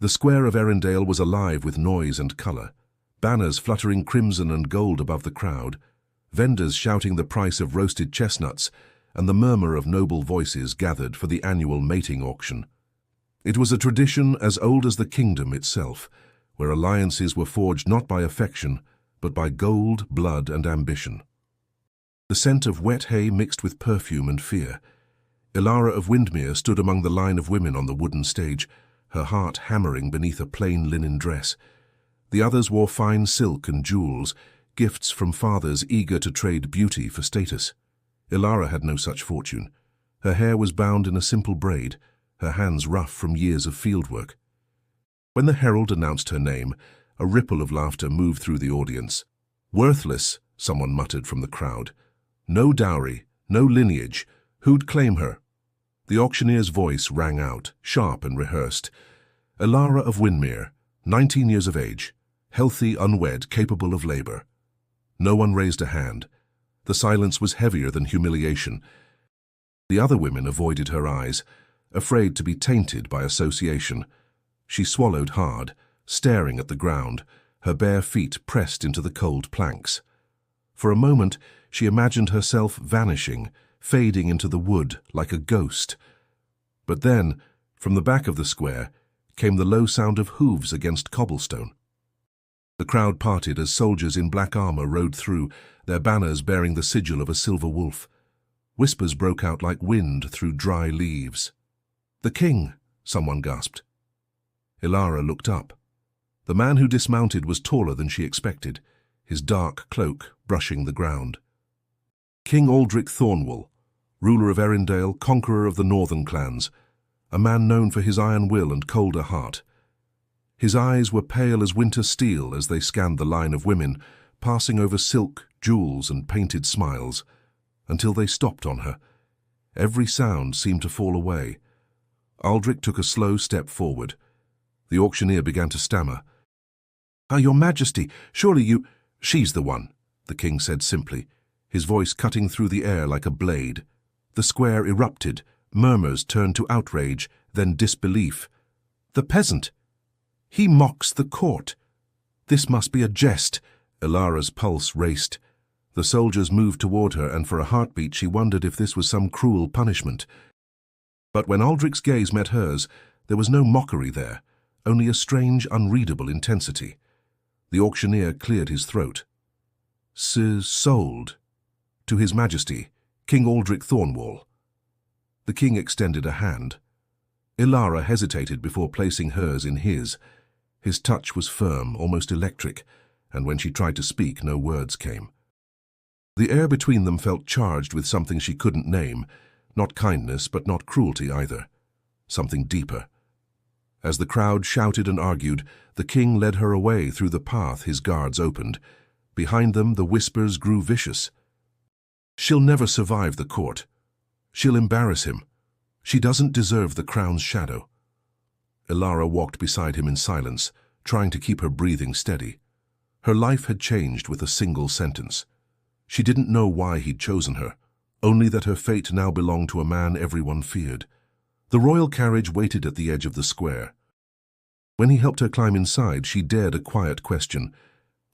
The square of Erindale was alive with noise and colour, banners fluttering crimson and gold above the crowd, vendors shouting the price of roasted chestnuts, and the murmur of noble voices gathered for the annual mating auction. It was a tradition as old as the kingdom itself, where alliances were forged not by affection, but by gold, blood, and ambition. The scent of wet hay mixed with perfume and fear. Ilara of Windermere stood among the line of women on the wooden stage, her heart hammering beneath a plain linen dress. The others wore fine silk and jewels, gifts from fathers eager to trade beauty for status. Ilara had no such fortune. Her hair was bound in a simple braid, her hands rough from years of fieldwork. When the herald announced her name, a ripple of laughter moved through the audience. "Worthless," someone muttered from the crowd. "No dowry, no lineage. Who'd claim her?" The auctioneer's voice rang out, sharp and rehearsed. Ilara of Windermere, 19 years of age, healthy, unwed, capable of labour. No one raised a hand. The silence was heavier than humiliation. The other women avoided her eyes, afraid to be tainted by association. She swallowed hard, staring at the ground, her bare feet pressed into the cold planks. For a moment, she imagined herself vanishing, fading into the wood like a ghost. But then, from the back of the square, came the low sound of hooves against cobblestone. The crowd parted as soldiers in black armour rode through, their banners bearing the sigil of a silver wolf. Whispers broke out like wind through dry leaves. "The king!" someone gasped. Ilara looked up. The man who dismounted was taller than she expected, his dark cloak brushing the ground. King Aldric Thornwall, ruler of Erindale, conqueror of the northern clans, a man known for his iron will and colder heart. His eyes were pale as winter steel as they scanned the line of women, passing over silk, jewels, and painted smiles, until they stopped on her. Every sound seemed to fall away. Aldric took a slow step forward. The auctioneer began to stammer. Your Majesty, surely you—" "She's the one," the king said simply, his voice cutting through the air like a blade. The square erupted, murmurs turned to outrage, then disbelief. "The peasant! He mocks the court! This must be a jest!" Ilara's pulse raced. The soldiers moved toward her, and for a heartbeat she wondered if this was some cruel punishment. But when Aldric's gaze met hers, there was no mockery there, only a strange, unreadable intensity. The auctioneer cleared his throat. "Sold. To His Majesty, King Aldric Thornwall." The king extended a hand. Ilara hesitated before placing hers in his. His touch was firm, almost electric, and when she tried to speak, no words came. The air between them felt charged with something she couldn't name, not kindness, but not cruelty either. Something deeper. As the crowd shouted and argued, the king led her away through the path his guards opened. Behind them, the whispers grew vicious. "She'll never survive the court. She'll embarrass him. She doesn't deserve the crown's shadow." Ilara walked beside him in silence, trying to keep her breathing steady. Her life had changed with a single sentence. She didn't know why he'd chosen her, only that her fate now belonged to a man everyone feared. The royal carriage waited at the edge of the square. When he helped her climb inside, she dared a quiet question.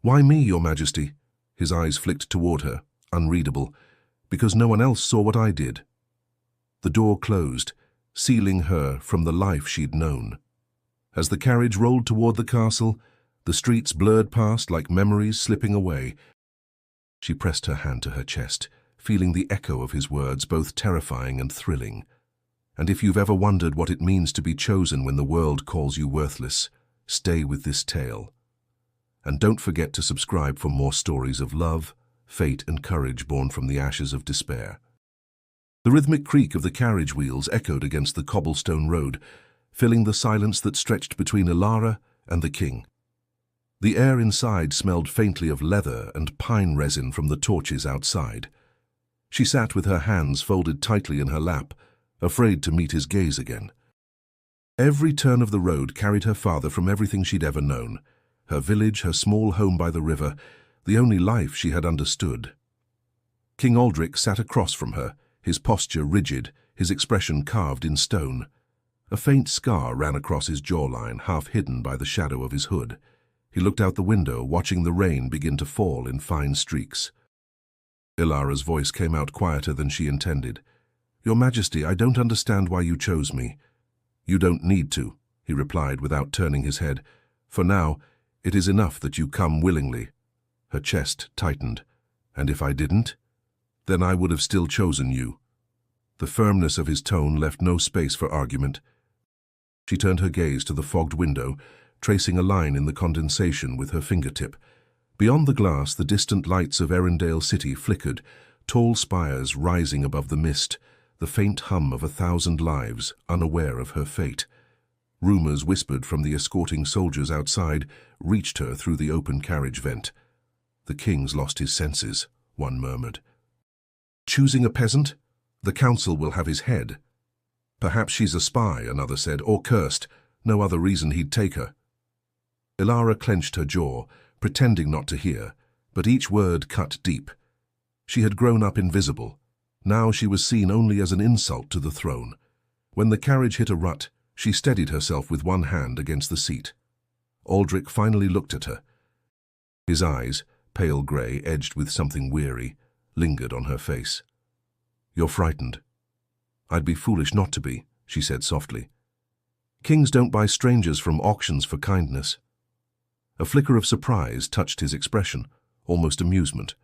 "Why me, Your Majesty?" His eyes flicked toward her, unreadable. "Because no one else saw what I did." The door closed, sealing her from the life she'd known. As the carriage rolled toward the castle, the streets blurred past like memories slipping away. She pressed her hand to her chest, feeling the echo of his words, both terrifying and thrilling. And if you've ever wondered what it means to be chosen when the world calls you worthless, stay with this tale. And don't forget to subscribe for more stories of love, fate, and courage born from the ashes of despair. The rhythmic creak of the carriage wheels echoed against the cobblestone road, filling the silence that stretched between Ilara and the king. The air inside smelled faintly of leather and pine resin from the torches outside. She sat with her hands folded tightly in her lap, afraid to meet his gaze again. Every turn of the road carried her farther from everything she'd ever known, her village, her small home by the river, the only life she had understood. King Aldric sat across from her, his posture rigid, his expression carved in stone. A faint scar ran across his jawline, half hidden by the shadow of his hood. He looked out the window, watching the rain begin to fall in fine streaks. Ilara's voice came out quieter than she intended. "Your Majesty, I don't understand why you chose me." "You don't need to," he replied without turning his head. "For now, it is enough that you come willingly." Her chest tightened. "And if I didn't? Then I would have still chosen you." The firmness of his tone left no space for argument. She turned her gaze to the fogged window, tracing a line in the condensation with her fingertip. Beyond the glass, the distant lights of Erindale City flickered, tall spires rising above the mist, the faint hum of 1,000 lives, unaware of her fate. Rumors whispered from the escorting soldiers outside reached her through the open carriage vent. "The king's lost his senses," one murmured. "Choosing a peasant? The council will have his head." "Perhaps she's a spy," another said, "or cursed. No other reason he'd take her." Ilara clenched her jaw, pretending not to hear, but each word cut deep. She had grown up invisible. Now she was seen only as an insult to the throne. When the carriage hit a rut, she steadied herself with one hand against the seat. Aldrich finally looked at her. His eyes, pale grey, edged with something weary, lingered on her face. "You're frightened." "I'd be foolish not to be," she said softly. "Kings don't buy strangers from auctions for kindness." A flicker of surprise touched his expression, almost amusement.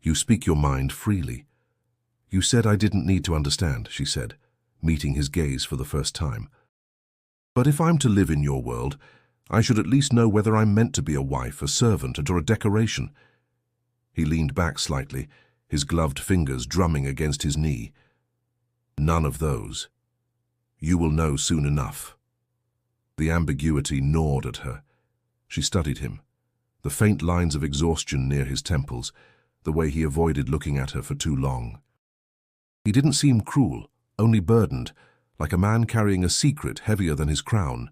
"You speak your mind freely." "You said I didn't need to understand," she said, meeting his gaze for the first time. "But if I'm to live in your world, I should at least know whether I'm meant to be a wife, a servant, or a decoration." He leaned back slightly, his gloved fingers drumming against his knee. "None of those. You will know soon enough." The ambiguity gnawed at her. She studied him, the faint lines of exhaustion near his temples, the way he avoided looking at her for too long. He didn't seem cruel, only burdened, like a man carrying a secret heavier than his crown.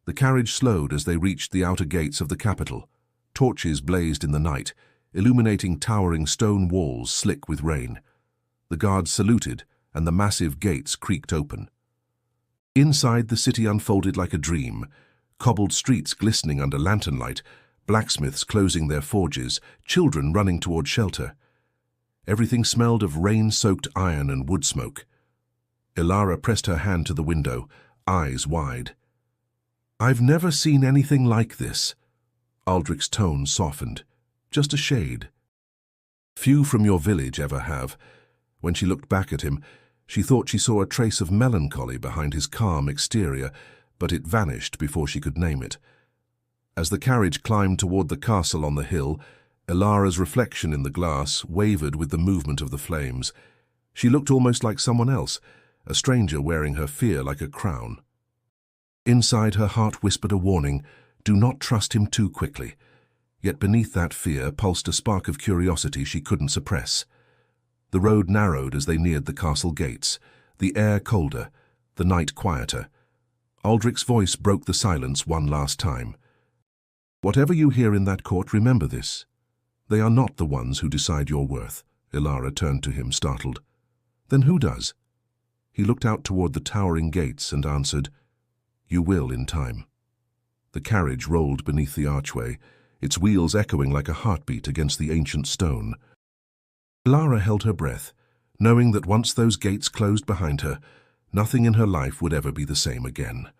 The carriage slowed as they reached the outer gates of the capital. Torches blazed in the night, illuminating towering stone walls slick with rain. The guards saluted, and the massive gates creaked open. Inside, the city unfolded like a dream, cobbled streets glistening under lantern light, blacksmiths closing their forges, children running toward shelter. Everything smelled of rain-soaked iron and wood smoke. Ilara pressed her hand to the window, eyes wide. "I've never seen anything like this." Aldrich's tone softened, just a shade. "Few from your village ever have." When she looked back at him, she thought she saw a trace of melancholy behind his calm exterior, but it vanished before she could name it. As the carriage climbed toward the castle on the hill, Ilara's reflection in the glass wavered with the movement of the flames. She looked almost like someone else, a stranger wearing her fear like a crown. Inside, her heart whispered a warning: do not trust him too quickly. Yet beneath that fear pulsed a spark of curiosity she couldn't suppress. The road narrowed as they neared the castle gates, the air colder, the night quieter. Aldrich's voice broke the silence one last time. "Whatever you hear in that court, remember this. They are not the ones who decide your worth." Ilara turned to him, startled. "Then who does?" He looked out toward the towering gates and answered, "You will in time." The carriage rolled beneath the archway, its wheels echoing like a heartbeat against the ancient stone. Ilara held her breath, knowing that once those gates closed behind her, nothing in her life would ever be the same again.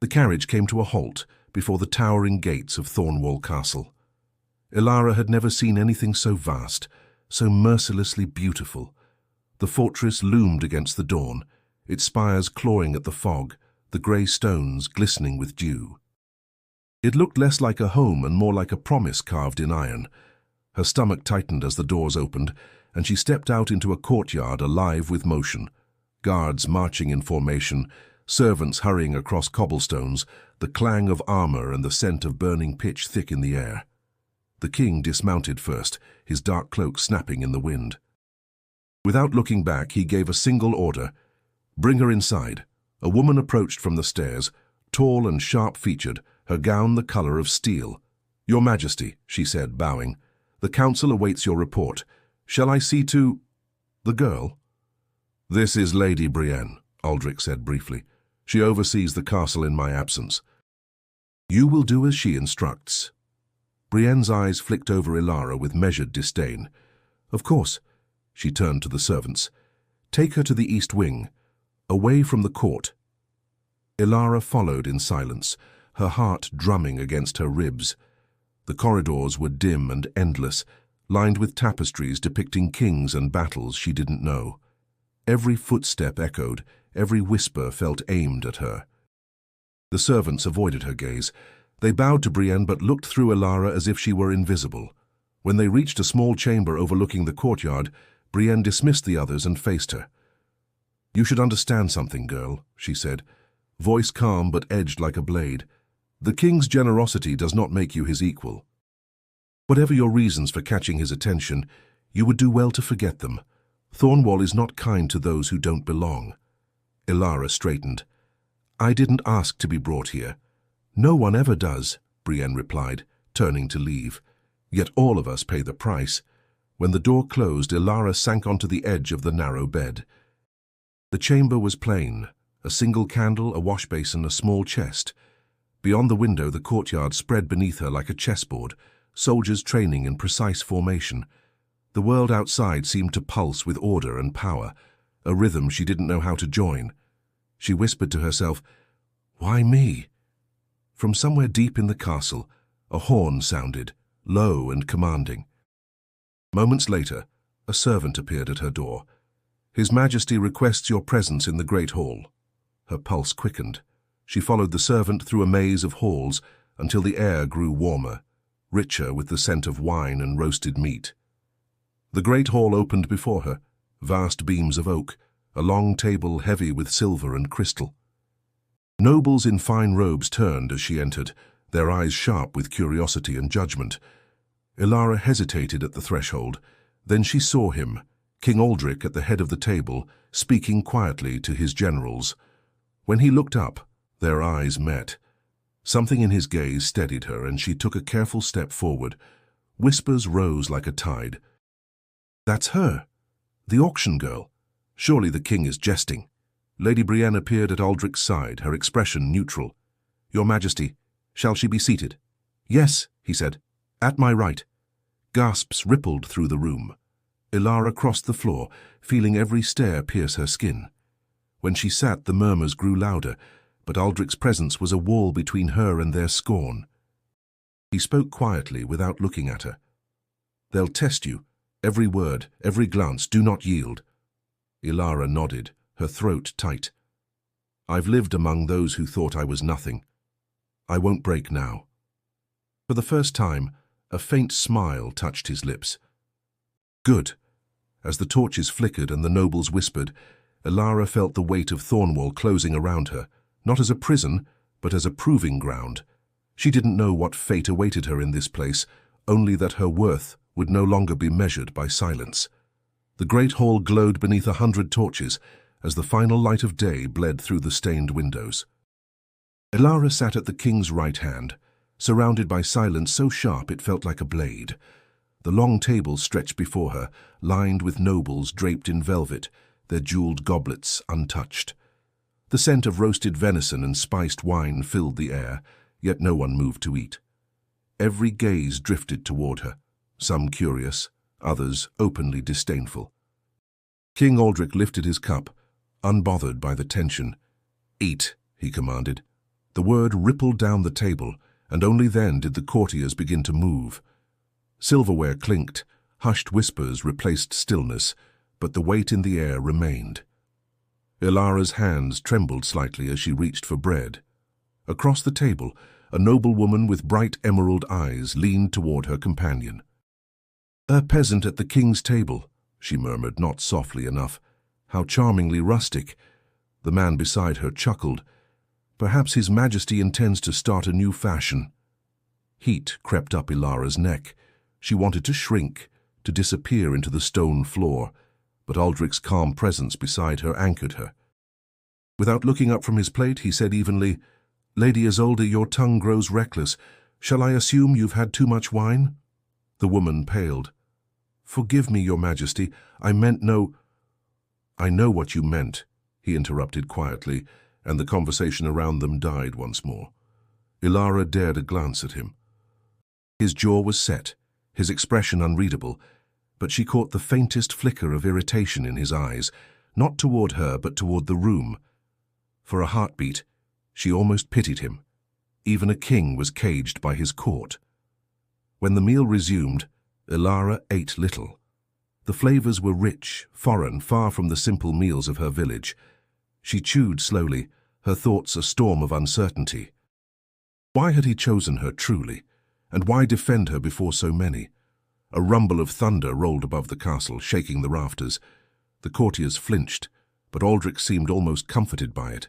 The carriage came to a halt before the towering gates of Thornwall Castle. Ilara had never seen anything so vast, so mercilessly beautiful. The fortress loomed against the dawn, its spires clawing at the fog, the grey stones glistening with dew. It looked less like a home and more like a promise carved in iron. Her stomach tightened as the doors opened, and she stepped out into a courtyard alive with motion. Guards marching in formation, servants hurrying across cobblestones, the clang of armor and the scent of burning pitch thick in the air. The king dismounted first, his dark cloak snapping in the wind. Without looking back, he gave a single order: "Bring her inside." A woman approached from the stairs, tall and sharp-featured, her gown the color of steel. "Your Majesty," she said, bowing, "the council awaits your report. Shall I see to—" "The girl?" "This is Lady Brienne," Aldrich said briefly. She oversees the castle in my absence. You will do as she instructs. Brienne's eyes flicked over Ilara with measured disdain. Of course. She turned to the servants. Take her to the east wing, away from the court. Ilara followed in silence, her heart drumming against her ribs. The corridors were dim and endless, lined with tapestries depicting kings and battles she didn't know. Every footstep echoed, every whisper felt aimed at her. The servants avoided her gaze. They bowed to Brienne but looked through Ilara as if she were invisible. When they reached a small chamber overlooking the courtyard, Brienne dismissed the others and faced her. You should understand something, girl, she said, voice calm but edged like a blade. The king's generosity does not make you his equal. Whatever your reasons for catching his attention, you would do well to forget them. Thornwall is not kind to those who don't belong. Ilara straightened. I didn't ask to be brought here. No one ever does, Brienne replied, turning to leave. Yet all of us pay the price. When the door closed, Ilara sank onto the edge of the narrow bed. The chamber was plain, a single candle, a washbasin, a small chest. Beyond the window, the courtyard spread beneath her like a chessboard, soldiers training in precise formation. The world outside seemed to pulse with order and power, a rhythm she didn't know how to join. She whispered to herself, Why me? From somewhere deep in the castle, a horn sounded, low and commanding. Moments later, a servant appeared at her door. His Majesty requests your presence in the Great Hall. Her pulse quickened. She followed the servant through a maze of halls until the air grew warmer, richer with the scent of wine and roasted meat. The Great Hall opened before her, vast beams of oak, a long table heavy with silver and crystal. Nobles in fine robes turned as she entered, their eyes sharp with curiosity and judgment. Ilara hesitated at the threshold. Then she saw him, King Aldric at the head of the table, speaking quietly to his generals. When he looked up, their eyes met. Something in his gaze steadied her, and she took a careful step forward. Whispers rose like a tide. That's her, the auction girl. Surely the king is jesting. Lady Brienne appeared at Aldric's side, her expression neutral. Your Majesty, shall she be seated? Yes, he said. At my right. Gasps rippled through the room. Ilara crossed the floor, feeling every stare pierce her skin. When she sat, the murmurs grew louder, but Aldric's presence was a wall between her and their scorn. He spoke quietly, without looking at her. They'll test you. Every word, every glance, do not yield. Ilara nodded, her throat tight. I've lived among those who thought I was nothing. I won't break now. For the first time, a faint smile touched his lips. Good. As the torches flickered and the nobles whispered, Ilara felt the weight of Thornwall closing around her, not as a prison, but as a proving ground. She didn't know what fate awaited her in this place, only that her worth would no longer be measured by silence. The great hall glowed beneath 100 torches as the final light of day bled through the stained windows. Ilara sat at the king's right hand, surrounded by silence so sharp it felt like a blade. The long table stretched before her, lined with nobles draped in velvet, their jeweled goblets untouched. The scent of roasted venison and spiced wine filled the air, yet no one moved to eat. Every gaze drifted toward her, some curious, others openly disdainful. King Aldric lifted his cup, unbothered by the tension. Eat, he commanded. The word rippled down the table, and only then did the courtiers begin to move. Silverware clinked, hushed whispers replaced stillness, but the weight in the air remained. Ilara's hands trembled slightly as she reached for bread. Across the table, a noblewoman with bright emerald eyes leaned toward her companion. A peasant at the king's table, she murmured, not softly enough. How charmingly rustic. The man beside her chuckled. Perhaps His Majesty intends to start a new fashion. Heat crept up Ilara's neck. She wanted to shrink, to disappear into the stone floor, but Aldric's calm presence beside her anchored her. Without looking up from his plate, he said evenly, Lady Isolde, your tongue grows reckless. Shall I assume you've had too much wine? The woman paled. Forgive me, Your Majesty. I meant no... I know what you meant, he interrupted quietly, and the conversation around them died once more. Ilara dared a glance at him. His jaw was set, his expression unreadable, but she caught the faintest flicker of irritation in his eyes, not toward her but toward the room. For a heartbeat, she almost pitied him. Even a king was caged by his court. When the meal resumed, Ilara ate little. The flavors were rich, foreign, far from the simple meals of her village. She chewed slowly, her thoughts a storm of uncertainty. Why had he chosen her truly, and why defend her before so many? A rumble of thunder rolled above the castle, shaking the rafters. The courtiers flinched, but Aldrich seemed almost comforted by it.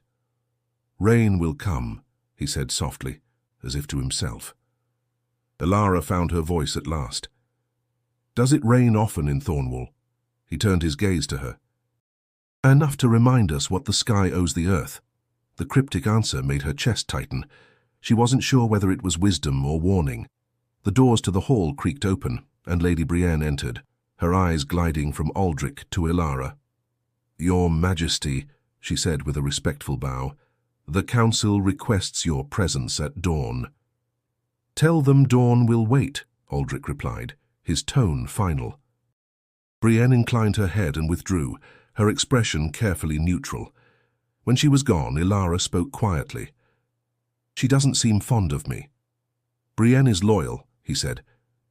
"Rain will come," he said softly, as if to himself. Ilara found her voice at last. "Does it rain often in Thornwall?" He turned his gaze to her. "Enough to remind us what the sky owes the earth." The cryptic answer made her chest tighten. She wasn't sure whether it was wisdom or warning. The doors to the hall creaked open, and Lady Brienne entered, her eyes gliding from Aldrich to Ilara. "Your Majesty," she said with a respectful bow, "the council requests your presence at dawn." "Tell them dawn will wait," Aldrich replied, his tone final. Brienne inclined her head and withdrew, her expression carefully neutral. When she was gone, Ilara spoke quietly. "She doesn't seem fond of me." "Brienne is loyal," he said.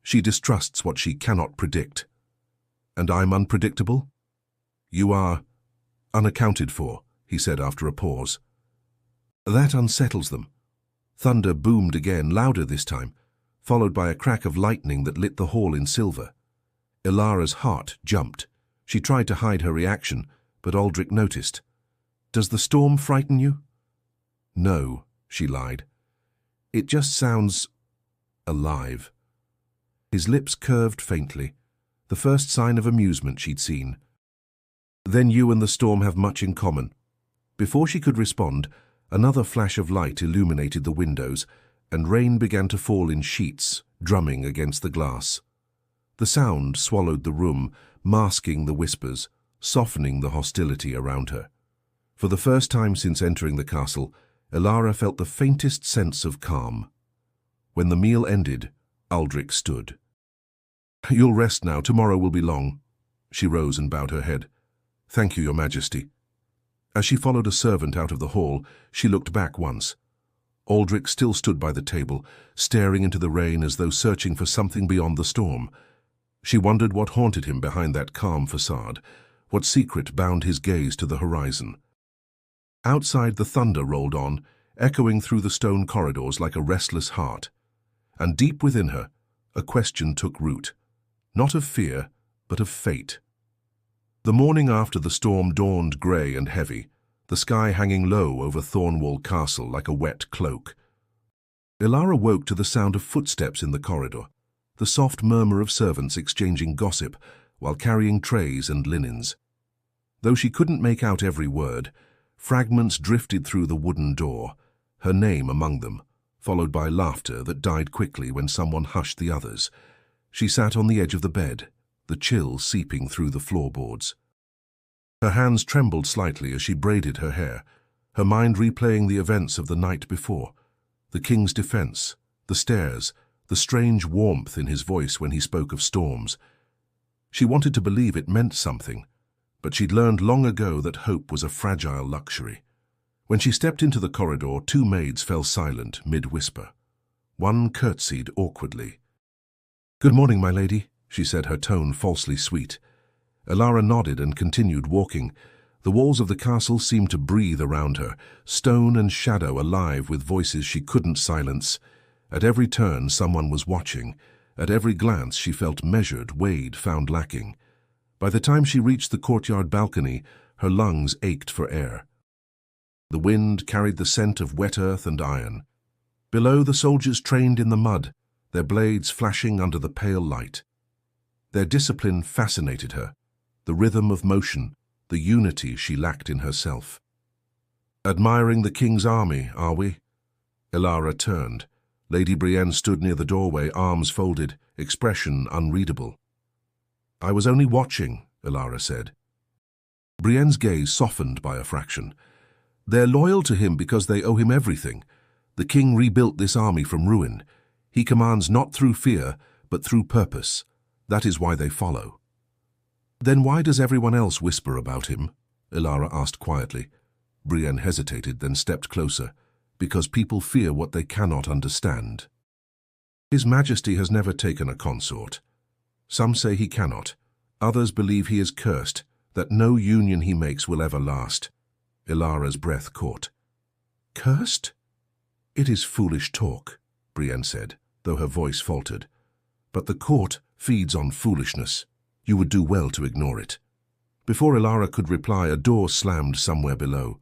"She distrusts what she cannot predict." "And I'm unpredictable?" "You are unaccounted for," he said after a pause. "That unsettles them." Thunder boomed again, louder this time, followed by a crack of lightning that lit the hall in silver. Ilara's heart jumped. She tried to hide her reaction, but Aldrich noticed. "Does the storm frighten you?" "No," she lied. "It just sounds alive." His lips curved faintly, the first sign of amusement she'd seen. "Then you and the storm have much in common." Before she could respond, another flash of light illuminated the windows, and rain began to fall in sheets, drumming against the glass. The sound swallowed the room, masking the whispers, softening the hostility around her. For the first time since entering the castle, Ilara felt the faintest sense of calm. When the meal ended, Aldrich stood. "You'll rest now, tomorrow will be long." She rose and bowed her head. "Thank you, Your Majesty." As she followed a servant out of the hall, she looked back once. Aldrich still stood by the table, staring into the rain as though searching for something beyond the storm. She wondered what haunted him behind that calm facade, what secret bound his gaze to the horizon. Outside, the thunder rolled on, echoing through the stone corridors like a restless heart. And deep within her, a question took root, not of fear, but of fate. The morning after the storm dawned grey and heavy, the sky hanging low over Thornwall Castle like a wet cloak. Ilara woke to the sound of footsteps in the corridor, the soft murmur of servants exchanging gossip while carrying trays and linens. Though she couldn't make out every word, fragments drifted through the wooden door, her name among them, followed by laughter that died quickly when someone hushed the others. She sat on the edge of the bed, the chill seeping through the floorboards. Her hands trembled slightly as she braided her hair, her mind replaying the events of the night before, the king's defense, the stairs, the strange warmth in his voice when he spoke of storms. She wanted to believe it meant something, but she'd learned long ago that hope was a fragile luxury. When she stepped into the corridor, two maids fell silent mid-whisper. One curtsied awkwardly. "Good morning, my lady," she said, her tone falsely sweet. Ilara nodded and continued walking. The walls of the castle seemed to breathe around her, stone and shadow alive with voices she couldn't silence. At every turn, someone was watching. At every glance, she felt measured, weighed, found lacking. By the time she reached the courtyard balcony, her lungs ached for air. The wind carried the scent of wet earth and iron. Below, the soldiers trained in the mud, their blades flashing under the pale light. Their discipline fascinated her, the rhythm of motion, the unity she lacked in herself. "Admiring the king's army, are we?" Ilara turned. Lady Brienne stood near the doorway, arms folded, expression unreadable. "I was only watching," Ilara said. Brienne's gaze softened by a fraction. They're loyal to him because they owe him everything. The king rebuilt this army from ruin. He commands not through fear, but through purpose. That is why they follow. Then why does everyone else whisper about him? Elara asked quietly. Brienne hesitated, then stepped closer. Because people fear what they cannot understand. His Majesty has never taken a consort. Some say he cannot. Others believe he is cursed, that no union he makes will ever last. Elara's breath caught. Cursed? It is foolish talk, Brienne said, though her voice faltered. But the court feeds on foolishness. You would do well to ignore it. Before Elara could reply, a door slammed somewhere below.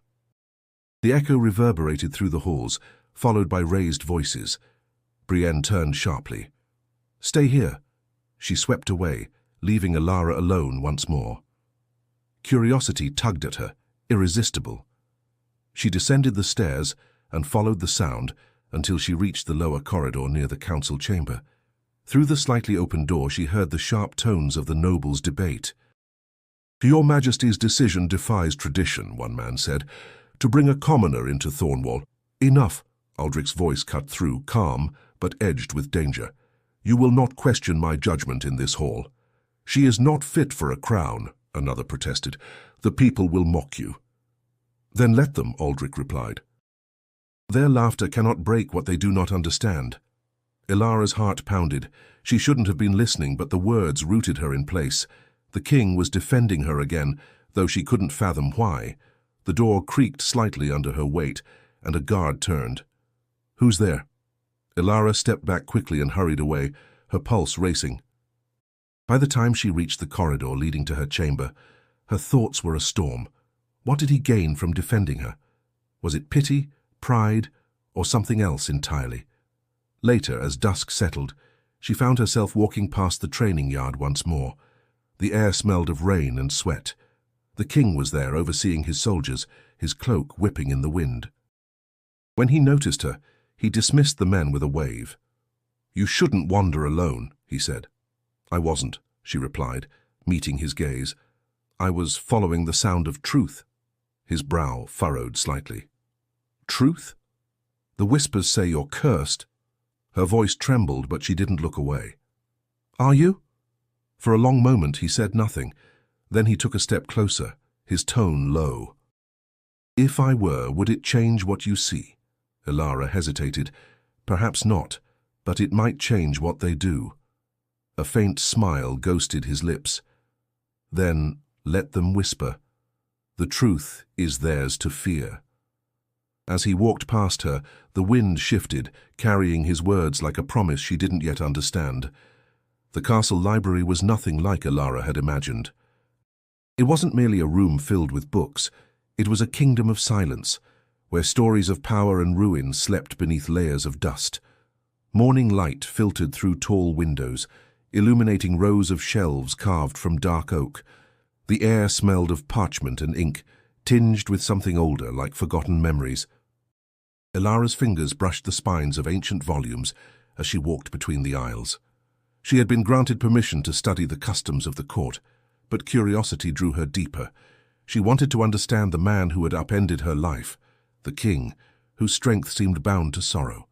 The echo reverberated through the halls, followed by raised voices. Brienne turned sharply. Stay here. She swept away, leaving Elara alone once more. Curiosity tugged at her, irresistible. She descended the stairs and followed the sound until she reached the lower corridor near the council chamber. Through the slightly open door she heard the sharp tones of the nobles' debate. Your Majesty's decision defies tradition, one man said, to bring a commoner into Thornwall. Enough, Aldrich's voice cut through, calm but edged with danger. You will not question my judgment in this hall. She is not fit for a crown, another protested. The people will mock you. Then let them, Aldrich replied. Their laughter cannot break what they do not understand. Elara's heart pounded. She shouldn't have been listening, but the words rooted her in place. The king was defending her again, though she couldn't fathom why. The door creaked slightly under her weight, and a guard turned. Who's there? Elara stepped back quickly and hurried away, her pulse racing. By the time she reached the corridor leading to her chamber, her thoughts were a storm. What did he gain from defending her? Was it pity, pride, or something else entirely? Later, as dusk settled, she found herself walking past the training yard once more. The air smelled of rain and sweat. The king was there overseeing his soldiers, his cloak whipping in the wind. When he noticed her, he dismissed the men with a wave. You shouldn't wander alone, he said. I wasn't, she replied, meeting his gaze. I was following the sound of truth. His brow furrowed slightly. Truth? The whispers say you're cursed. Her voice trembled, but she didn't look away. Are you? For a long moment he said nothing. Then he took a step closer, his tone low. If I were, would it change what you see? Elara hesitated. Perhaps not, but it might change what they do. A faint smile ghosted his lips. Then let them whisper. The truth is theirs to fear. As he walked past her, the wind shifted, carrying his words like a promise she didn't yet understand. The castle library was nothing like Elara had imagined. It wasn't merely a room filled with books. It was a kingdom of silence, where stories of power and ruin slept beneath layers of dust. Morning light filtered through tall windows, illuminating rows of shelves carved from dark oak. The air smelled of parchment and ink, tinged with something older, like forgotten memories. Elara's fingers brushed the spines of ancient volumes as she walked between the aisles. She had been granted permission to study the customs of the court, but curiosity drew her deeper. She wanted to understand the man who had upended her life, the king, whose strength seemed bound to sorrow.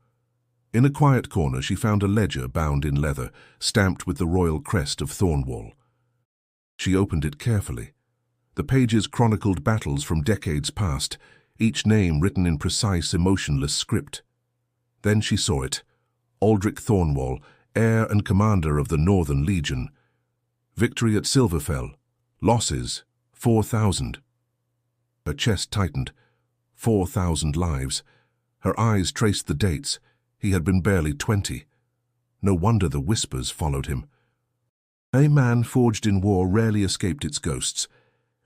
In a quiet corner she found a ledger bound in leather, stamped with the royal crest of Thornwall. She opened it carefully. The pages chronicled battles from decades past, each name written in precise, emotionless script. Then she saw it. Aldrich Thornwall, heir and commander of the Northern Legion. Victory at Silverfell. Losses, 4,000. Her chest tightened. 4,000 lives. Her eyes traced the dates. He had been barely 20. No wonder the whispers followed him. A man forged in war rarely escaped its ghosts.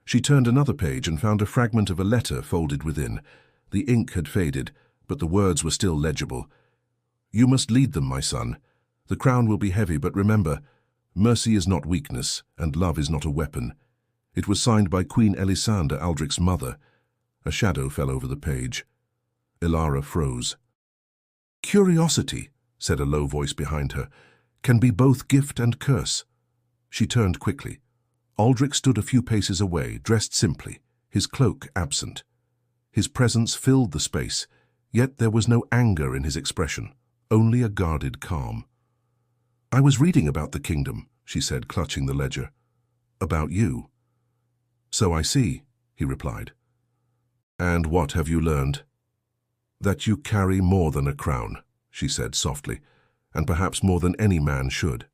She turned another page and found a fragment of a letter folded within. The ink had faded, but the words were still legible. You must lead them, my son. The crown will be heavy, but remember, mercy is not weakness, and love is not a weapon. It was signed by Queen Elisanda, Aldrich's mother. A shadow fell over the page. Elara froze. Curiosity, said a low voice behind her, can be both gift and curse. She turned quickly. Aldrich stood a few paces away, dressed simply, his cloak absent. His presence filled the space, yet there was no anger in his expression, only a guarded calm. "I was reading about the kingdom," she said, clutching the ledger. "About you." "So I see," he replied. "And what have you learned?" "That you carry more than a crown," she said softly, "and perhaps more than any man should."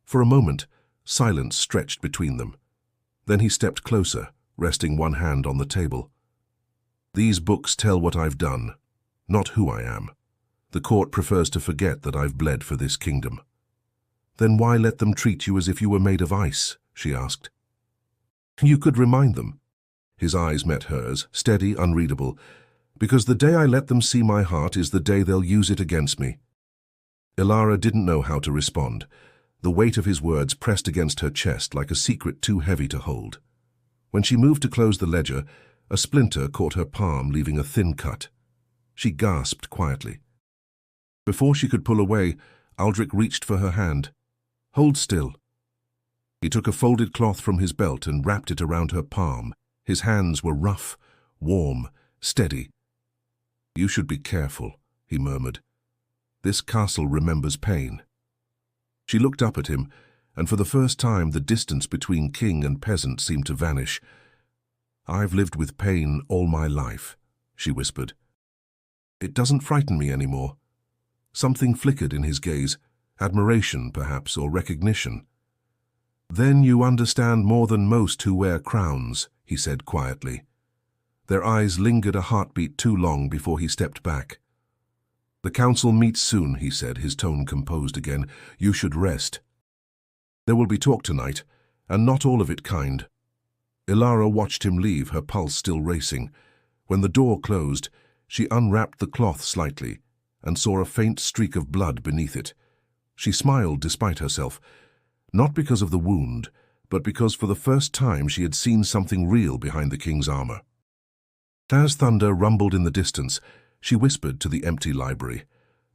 For a moment, silence stretched between them. Then he stepped closer, resting one hand on the table. "These books tell what I've done, not who I am. The court prefers to forget that I've bled for this kingdom." "Then why let them treat you as if you were made of ice?" she asked. "You could remind them." His eyes met hers, steady, unreadable. "Because the day I let them see my heart is the day they'll use it against me." Ilara didn't know how to respond. The weight of his words pressed against her chest like a secret too heavy to hold. When she moved to close the ledger, a splinter caught her palm, leaving a thin cut. She gasped quietly. Before she could pull away, Aldrich reached for her hand. "Hold still." He took a folded cloth from his belt and wrapped it around her palm. His hands were rough, warm, steady. "You should be careful," he murmured. "This castle remembers pain." She looked up at him, and for the first time the distance between king and peasant seemed to vanish. "I've lived with pain all my life," she whispered. "It doesn't frighten me anymore." Something flickered in his gaze, admiration perhaps, or recognition. "Then you understand more than most who wear crowns," he said quietly. Their eyes lingered a heartbeat too long before he stepped back. "The council meets soon," he said, his tone composed again. "You should rest. There will be talk tonight, and not all of it kind." Ilara watched him leave, her pulse still racing. When the door closed, she unwrapped the cloth slightly and saw a faint streak of blood beneath it. She smiled despite herself, not because of the wound, but because for the first time she had seen something real behind the king's armor. As thunder rumbled in the distance, she whispered to the empty library,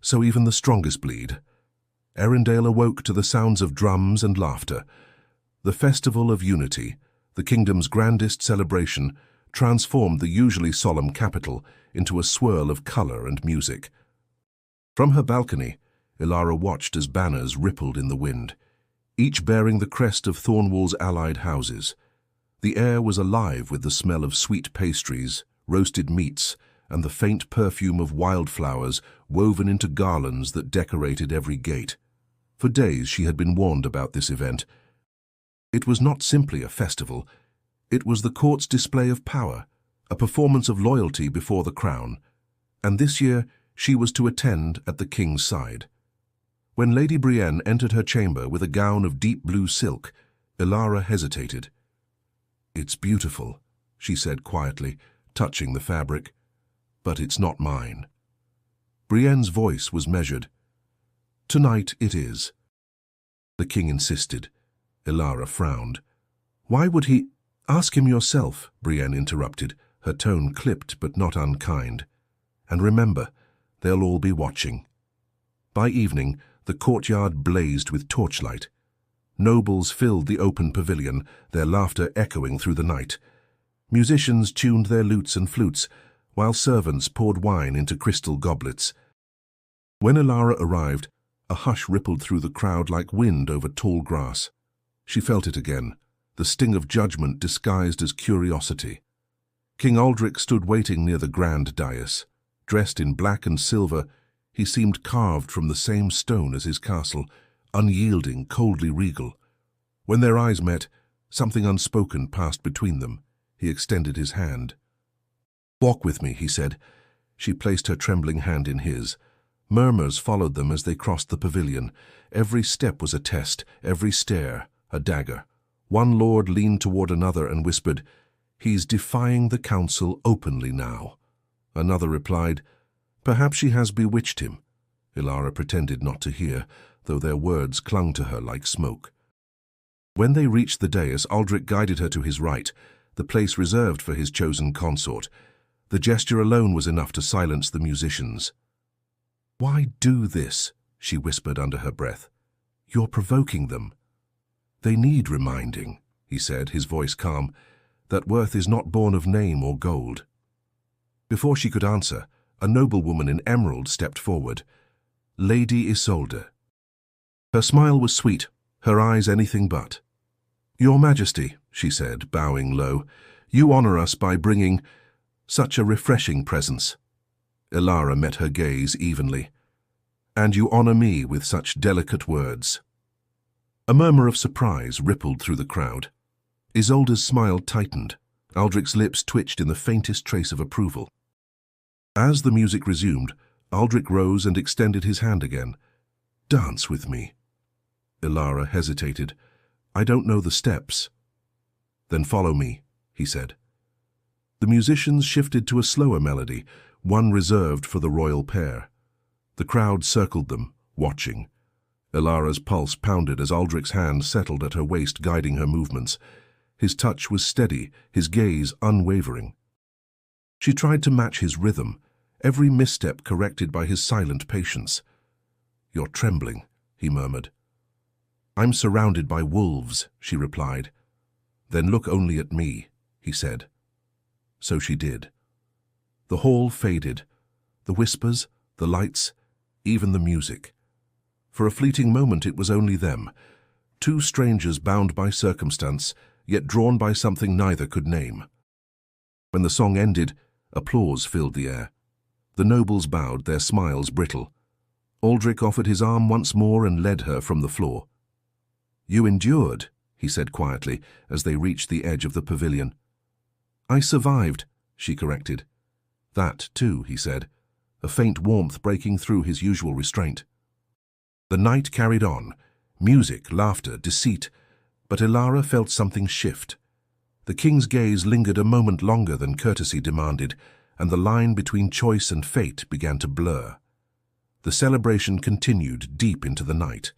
"So even the strongest bleed." Arendelle awoke to the sounds of drums and laughter. The Festival of Unity, the kingdom's grandest celebration, transformed the usually solemn capital into a swirl of color and music. From her balcony, Ilara watched as banners rippled in the wind, each bearing the crest of Thornwall's allied houses. The air was alive with the smell of sweet pastries, roasted meats, and the faint perfume of wildflowers woven into garlands that decorated every gate. For days she had been warned about this event. It was not simply a festival. It was the court's display of power, a performance of loyalty before the crown. And this year she was to attend at the king's side. When Lady Brienne entered her chamber with a gown of deep blue silk, Ilara hesitated. "It's beautiful," she said quietly, touching the fabric. "But it's not mine." Brienne's voice was measured. "Tonight it is." The king insisted. Ilara frowned. "Why would he—" "Ask him yourself," Brienne interrupted, her tone clipped but not unkind. "And remember, they'll all be watching." By evening, the courtyard blazed with torchlight. Nobles filled the open pavilion, their laughter echoing through the night. Musicians tuned their lutes and flutes, while servants poured wine into crystal goblets. When Ilara arrived, a hush rippled through the crowd like wind over tall grass. She felt it again, the sting of judgment disguised as curiosity. King Aldrich stood waiting near the grand dais. Dressed in black and silver, he seemed carved from the same stone as his castle, unyielding, coldly regal. When their eyes met, something unspoken passed between them. He extended his hand. "Walk with me," he said. She placed her trembling hand in his. Murmurs followed them as they crossed the pavilion. Every step was a test, every stare a dagger. One lord leaned toward another and whispered, "He's defying the council openly now." Another replied, "Perhaps she has bewitched him." Ilara pretended not to hear, though their words clung to her like smoke. When they reached the dais, Aldrich guided her to his right, the place reserved for his chosen consort. The gesture alone was enough to silence the musicians. "Why do this?" she whispered under her breath. "You're provoking them." "They need reminding," he said, his voice calm, "that worth is not born of name or gold." Before she could answer, a noblewoman in emerald stepped forward. Lady Isolde. Her smile was sweet, her eyes anything but. "Your Majesty," she said, bowing low, "you honor us by bringing such a refreshing presence." Elara met her gaze evenly. "And you honor me with such delicate words." A murmur of surprise rippled through the crowd. Isolde's smile tightened. Aldric's lips twitched in the faintest trace of approval. As the music resumed, Aldric rose and extended his hand again. "Dance with me." Elara hesitated. "I don't know the steps." "Then follow me," he said. The musicians shifted to a slower melody, one reserved for the royal pair. The crowd circled them, watching. Elara's pulse pounded as Aldric's hand settled at her waist, guiding her movements. His touch was steady, his gaze unwavering. She tried to match his rhythm, every misstep corrected by his silent patience. "You're trembling," he murmured. "I'm surrounded by wolves," she replied. "Then look only at me," he said. So she did. The hall faded, the whispers, the lights, even the music. For a fleeting moment it was only them, two strangers bound by circumstance, yet drawn by something neither could name. When the song ended, applause filled the air. The nobles bowed, their smiles brittle. Aldric offered his arm once more and led her from the floor. "You endured," he said quietly, as they reached the edge of the pavilion. "I survived," she corrected. "That, too," he said, a faint warmth breaking through his usual restraint. The night carried on, music, laughter, deceit, but Elara felt something shift. The king's gaze lingered a moment longer than courtesy demanded, and the line between choice and fate began to blur. The celebration continued deep into the night.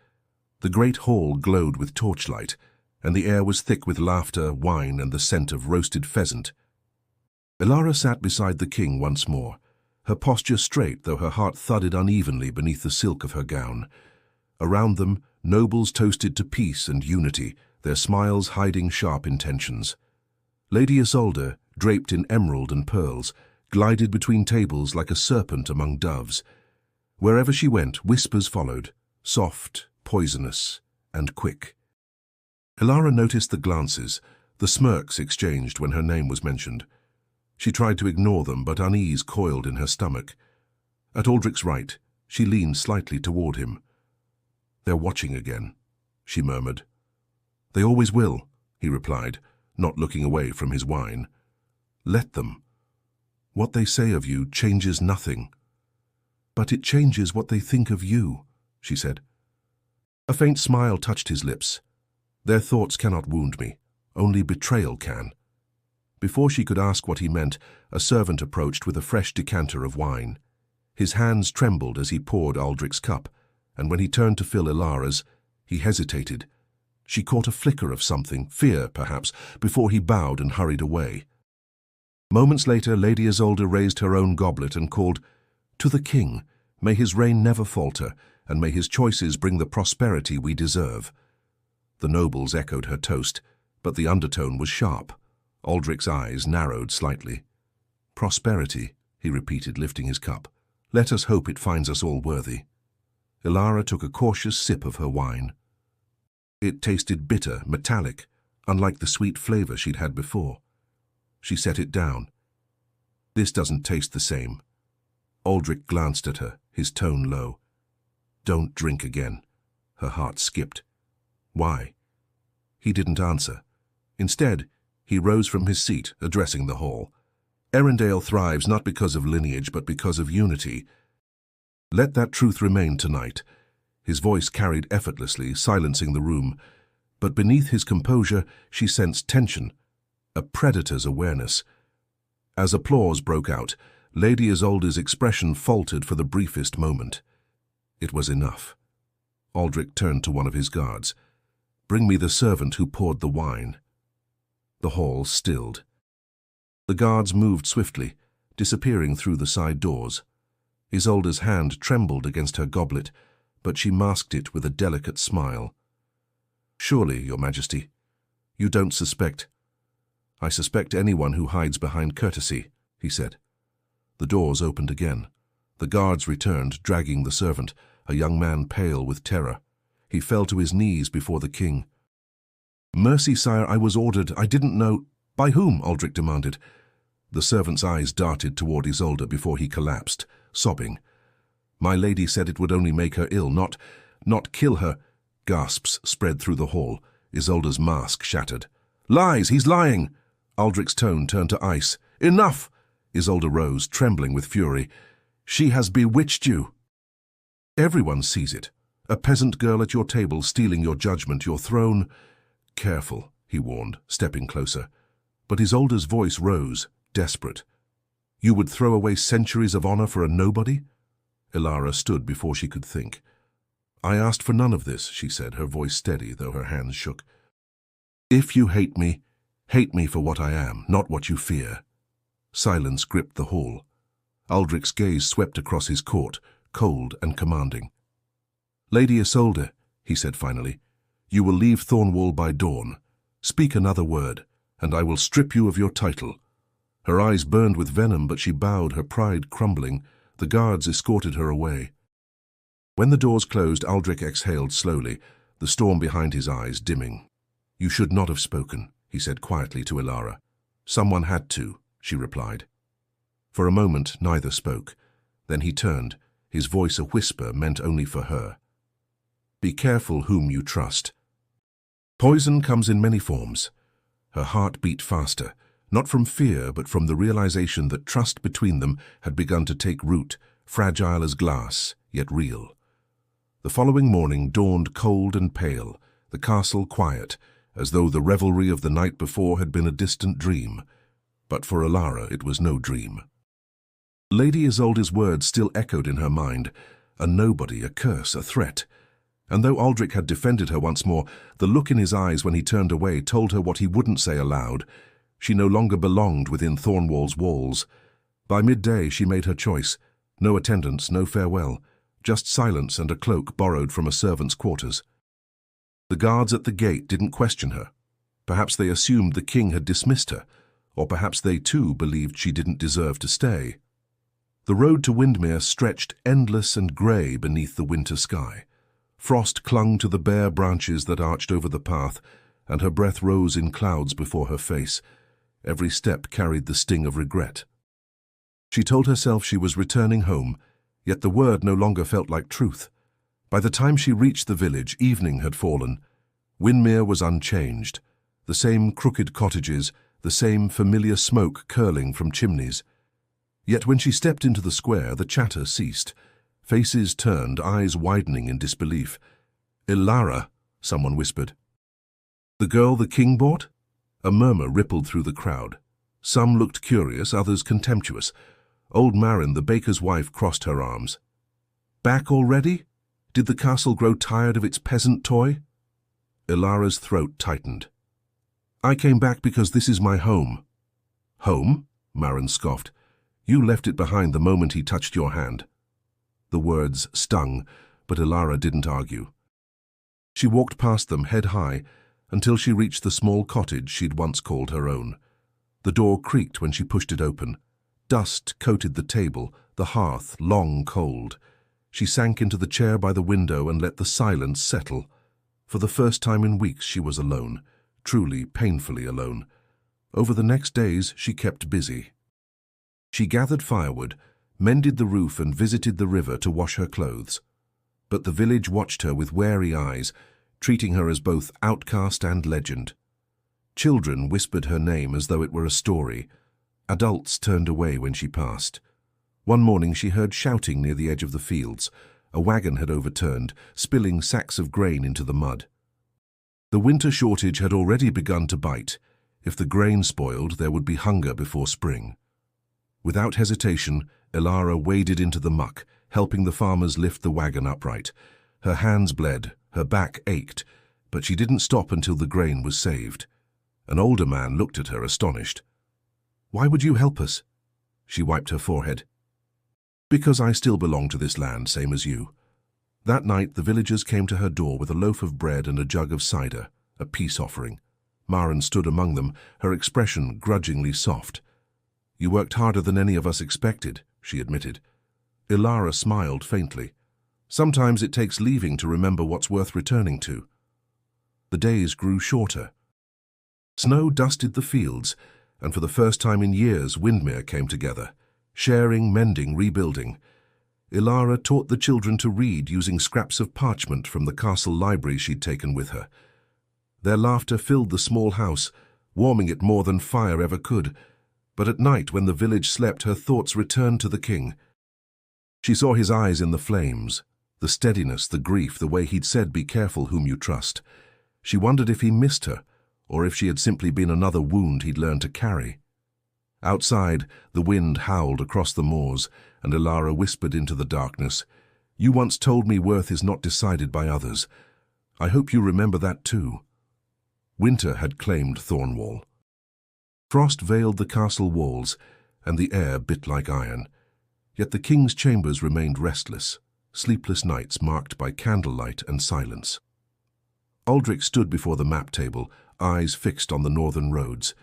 The great hall glowed with torchlight, and the air was thick with laughter, wine, and the scent of roasted pheasant. Elara sat beside the king once more, her posture straight though her heart thudded unevenly beneath the silk of her gown. Around them, nobles toasted to peace and unity, their smiles hiding sharp intentions. Lady Isolde, draped in emerald and pearls, glided between tables like a serpent among doves. Wherever she went, whispers followed, soft, poisonous, and quick. Elara noticed the glances, the smirks exchanged when her name was mentioned. She tried to ignore them, but unease coiled in her stomach. At Aldric's right, she leaned slightly toward him. "They're watching again," she murmured. "They always will," he replied, not looking away from his wine. "Let them. What they say of you changes nothing." "But it changes what they think of you," she said. A faint smile touched his lips. "Their thoughts cannot wound me. Only betrayal can." Before she could ask what he meant, a servant approached with a fresh decanter of wine. His hands trembled as he poured Aldric's cup, and when he turned to fill Elara's, he hesitated. She caught a flicker of something, fear perhaps, before he bowed and hurried away. Moments later, Lady Isolde raised her own goblet and called, "To the king, may his reign never falter, and may his choices bring the prosperity we deserve." The nobles echoed her toast, but the undertone was sharp. Aldric's eyes narrowed slightly. "Prosperity," he repeated, lifting his cup. "Let us hope it finds us all worthy." Elara took a cautious sip of her wine. It tasted bitter, metallic, unlike the sweet flavor she'd had before. She set it down. "This doesn't taste the same." Aldric glanced at her, his tone low. "Don't drink again." Her heart skipped. "Why?" He didn't answer. Instead, he rose from his seat, addressing the hall. "Arendelle thrives not because of lineage, but because of unity. Let that truth remain tonight." His voice carried effortlessly, silencing the room. But beneath his composure, she sensed tension, a predator's awareness. As applause broke out, Lady Isolde's expression faltered for the briefest moment. It was enough. Aldric turned to one of his guards. "Bring me the servant who poured the wine." The hall stilled. The guards moved swiftly, disappearing through the side doors. Isolde's hand trembled against her goblet, but she masked it with a delicate smile. "Surely, Your Majesty, you don't suspect—" "I suspect anyone who hides behind courtesy," he said. The doors opened again. The guards returned, dragging the servant, a young man pale with terror. He fell to his knees before the king. "Mercy, sire, I was ordered. I didn't know—" "By whom?" Aldrich demanded. The servant's eyes darted toward Isolde before he collapsed, sobbing. "My lady said it would only make her ill, not kill her." Gasps spread through the hall. Isolde's mask shattered. "Lies! He's lying!" Aldrich's tone turned to ice. "Enough!" Isolde rose, trembling with fury. "She has bewitched you." "Everyone sees it. A peasant girl at your table stealing your judgment, your throne." "Careful," he warned, stepping closer. But Isolde's voice rose, desperate. "You would throw away centuries of honor for a nobody?" Elara stood before she could think. "I asked for none of this," she said, her voice steady, though her hands shook. "If you hate me for what I am, not what you fear." Silence gripped the hall. Aldrich's gaze swept across his court, cold and commanding. "Lady Isolde," he said finally, "you will leave Thornwall by dawn. Speak another word, and I will strip you of your title." Her eyes burned with venom, but she bowed, her pride crumbling. The guards escorted her away. When the doors closed, Aldrich exhaled slowly, the storm behind his eyes dimming. "You should not have spoken," he said quietly to Elara. "Someone had to," she replied. For a moment, neither spoke. Then he turned, his voice a whisper meant only for her. "Be careful whom you trust. Poison comes in many forms." Her heart beat faster, not from fear, but from the realization that trust between them had begun to take root, fragile as glass, yet real. The following morning dawned cold and pale, the castle quiet, as though the revelry of the night before had been a distant dream. But for Elara it was no dream. Lady Isolde's words still echoed in her mind, a nobody, a curse, a threat. And though Aldrich had defended her once more, the look in his eyes when he turned away told her what he wouldn't say aloud. She no longer belonged within Thornwall's walls. By midday she made her choice. No attendance, no farewell, just silence and a cloak borrowed from a servant's quarters. The guards at the gate didn't question her. Perhaps they assumed the king had dismissed her, or perhaps they too believed she didn't deserve to stay. The road to Windmere stretched endless and grey beneath the winter sky. Frost clung to the bare branches that arched over the path, and her breath rose in clouds before her face. Every step carried the sting of regret. She told herself she was returning home, yet the word no longer felt like truth. By the time she reached the village, evening had fallen. Windmere was unchanged. The same crooked cottages, the same familiar smoke curling from chimneys. Yet when she stepped into the square, the chatter ceased. Faces turned, eyes widening in disbelief. "Elara," someone whispered. "The girl the king bought?" A murmur rippled through the crowd. Some looked curious, others contemptuous. Old Marin, the baker's wife, crossed her arms. "Back already? Did the castle grow tired of its peasant toy?" Elara's throat tightened. "I came back because this is my home." "Home?" Marin scoffed. "You left it behind the moment he touched your hand." The words stung, but Elara didn't argue. She walked past them, head high, until she reached the small cottage she'd once called her own. The door creaked when she pushed it open. Dust coated the table, the hearth long cold. She sank into the chair by the window and let the silence settle. For the first time in weeks she was alone, truly painfully alone. Over the next days she kept busy. She gathered firewood, mended the roof and visited the river to wash her clothes. But the village watched her with wary eyes, treating her as both outcast and legend. Children whispered her name as though it were a story. Adults turned away when she passed. One morning she heard shouting near the edge of the fields. A wagon had overturned, spilling sacks of grain into the mud. The winter shortage had already begun to bite. If the grain spoiled, there would be hunger before spring. Without hesitation, Elara waded into the muck, helping the farmers lift the wagon upright. Her hands bled, her back ached, but she didn't stop until the grain was saved. An older man looked at her, astonished. "Why would you help us?" She wiped her forehead. "Because I still belong to this land, same as you." That night the villagers came to her door with a loaf of bread and a jug of cider, a peace offering. Marin stood among them, her expression grudgingly soft. "You worked harder than any of us expected," she admitted. Ilara smiled faintly. Sometimes it takes leaving to remember what's worth returning to. The days grew shorter. Snow dusted the fields, and for the first time in years Windmere came together, sharing, mending, rebuilding. Ilara taught the children to read using scraps of parchment from the castle library she'd taken with her. Their laughter filled the small house, warming it more than fire ever could. But at night, when the village slept, her thoughts returned to the king. She saw his eyes in the flames, the steadiness, the grief, the way he'd said, "Be careful whom you trust." She wondered if he missed her, or if she had simply been another wound he'd learned to carry. Outside, the wind howled across the moors, and Ilara whispered into the darkness, "You once told me worth is not decided by others. I hope you remember that too." Winter had claimed Thornwall. Frost veiled the castle walls, and the air bit like iron. Yet the king's chambers remained restless, sleepless nights marked by candlelight and silence. Aldrich stood before the map table, eyes fixed on the northern roads.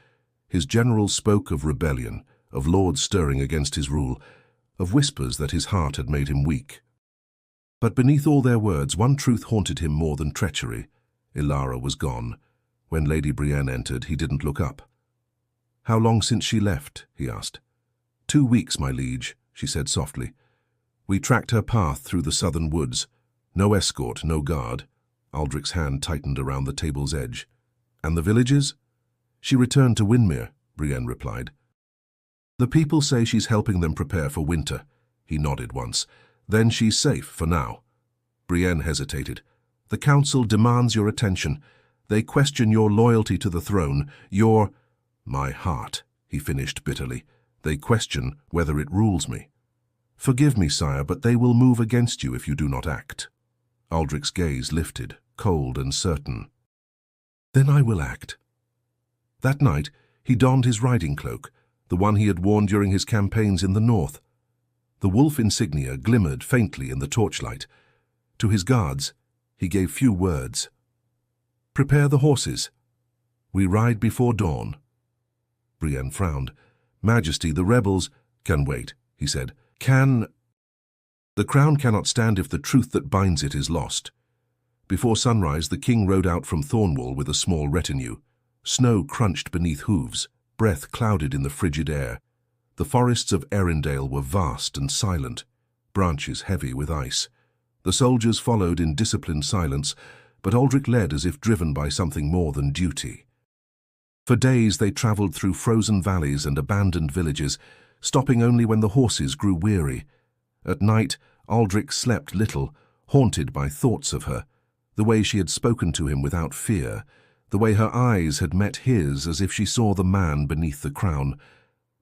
His generals spoke of rebellion, of lords stirring against his rule, of whispers that his heart had made him weak. But beneath all their words, one truth haunted him more than treachery. Ilara was gone. When Lady Brienne entered, he didn't look up. "How long since she left?" he asked. 2 weeks, my liege," she said softly. "We tracked her path through the southern woods. No escort, no guard." Aldrich's hand tightened around the table's edge. "And the villages?" "She returned to Windmere," Brienne replied. "The people say she's helping them prepare for winter." He nodded once. "Then she's safe for now." Brienne hesitated. "The council demands your attention. They question your loyalty to the throne, your—" "My heart," he finished bitterly. "They question whether it rules me. Forgive me, sire, but they will move against you if you do not act." Aldrich's gaze lifted, cold and certain. "Then I will act." That night, he donned his riding cloak, the one he had worn during his campaigns in the north. The wolf insignia glimmered faintly in the torchlight. To his guards, he gave few words. "Prepare the horses. We ride before dawn." Brienne frowned. "Majesty, the rebels—" "Can wait," he said. "Can—" "The crown cannot stand if the truth that binds it is lost." Before sunrise, the king rode out from Thornwall with a small retinue. Snow crunched beneath hooves, breath clouded in the frigid air. The forests of Erindale were vast and silent, branches heavy with ice. The soldiers followed in disciplined silence, but Aldrich led as if driven by something more than duty. For days they travelled through frozen valleys and abandoned villages, stopping only when the horses grew weary. At night, Aldrich slept little, haunted by thoughts of her, the way she had spoken to him without fear, the way her eyes had met his as if she saw the man beneath the crown.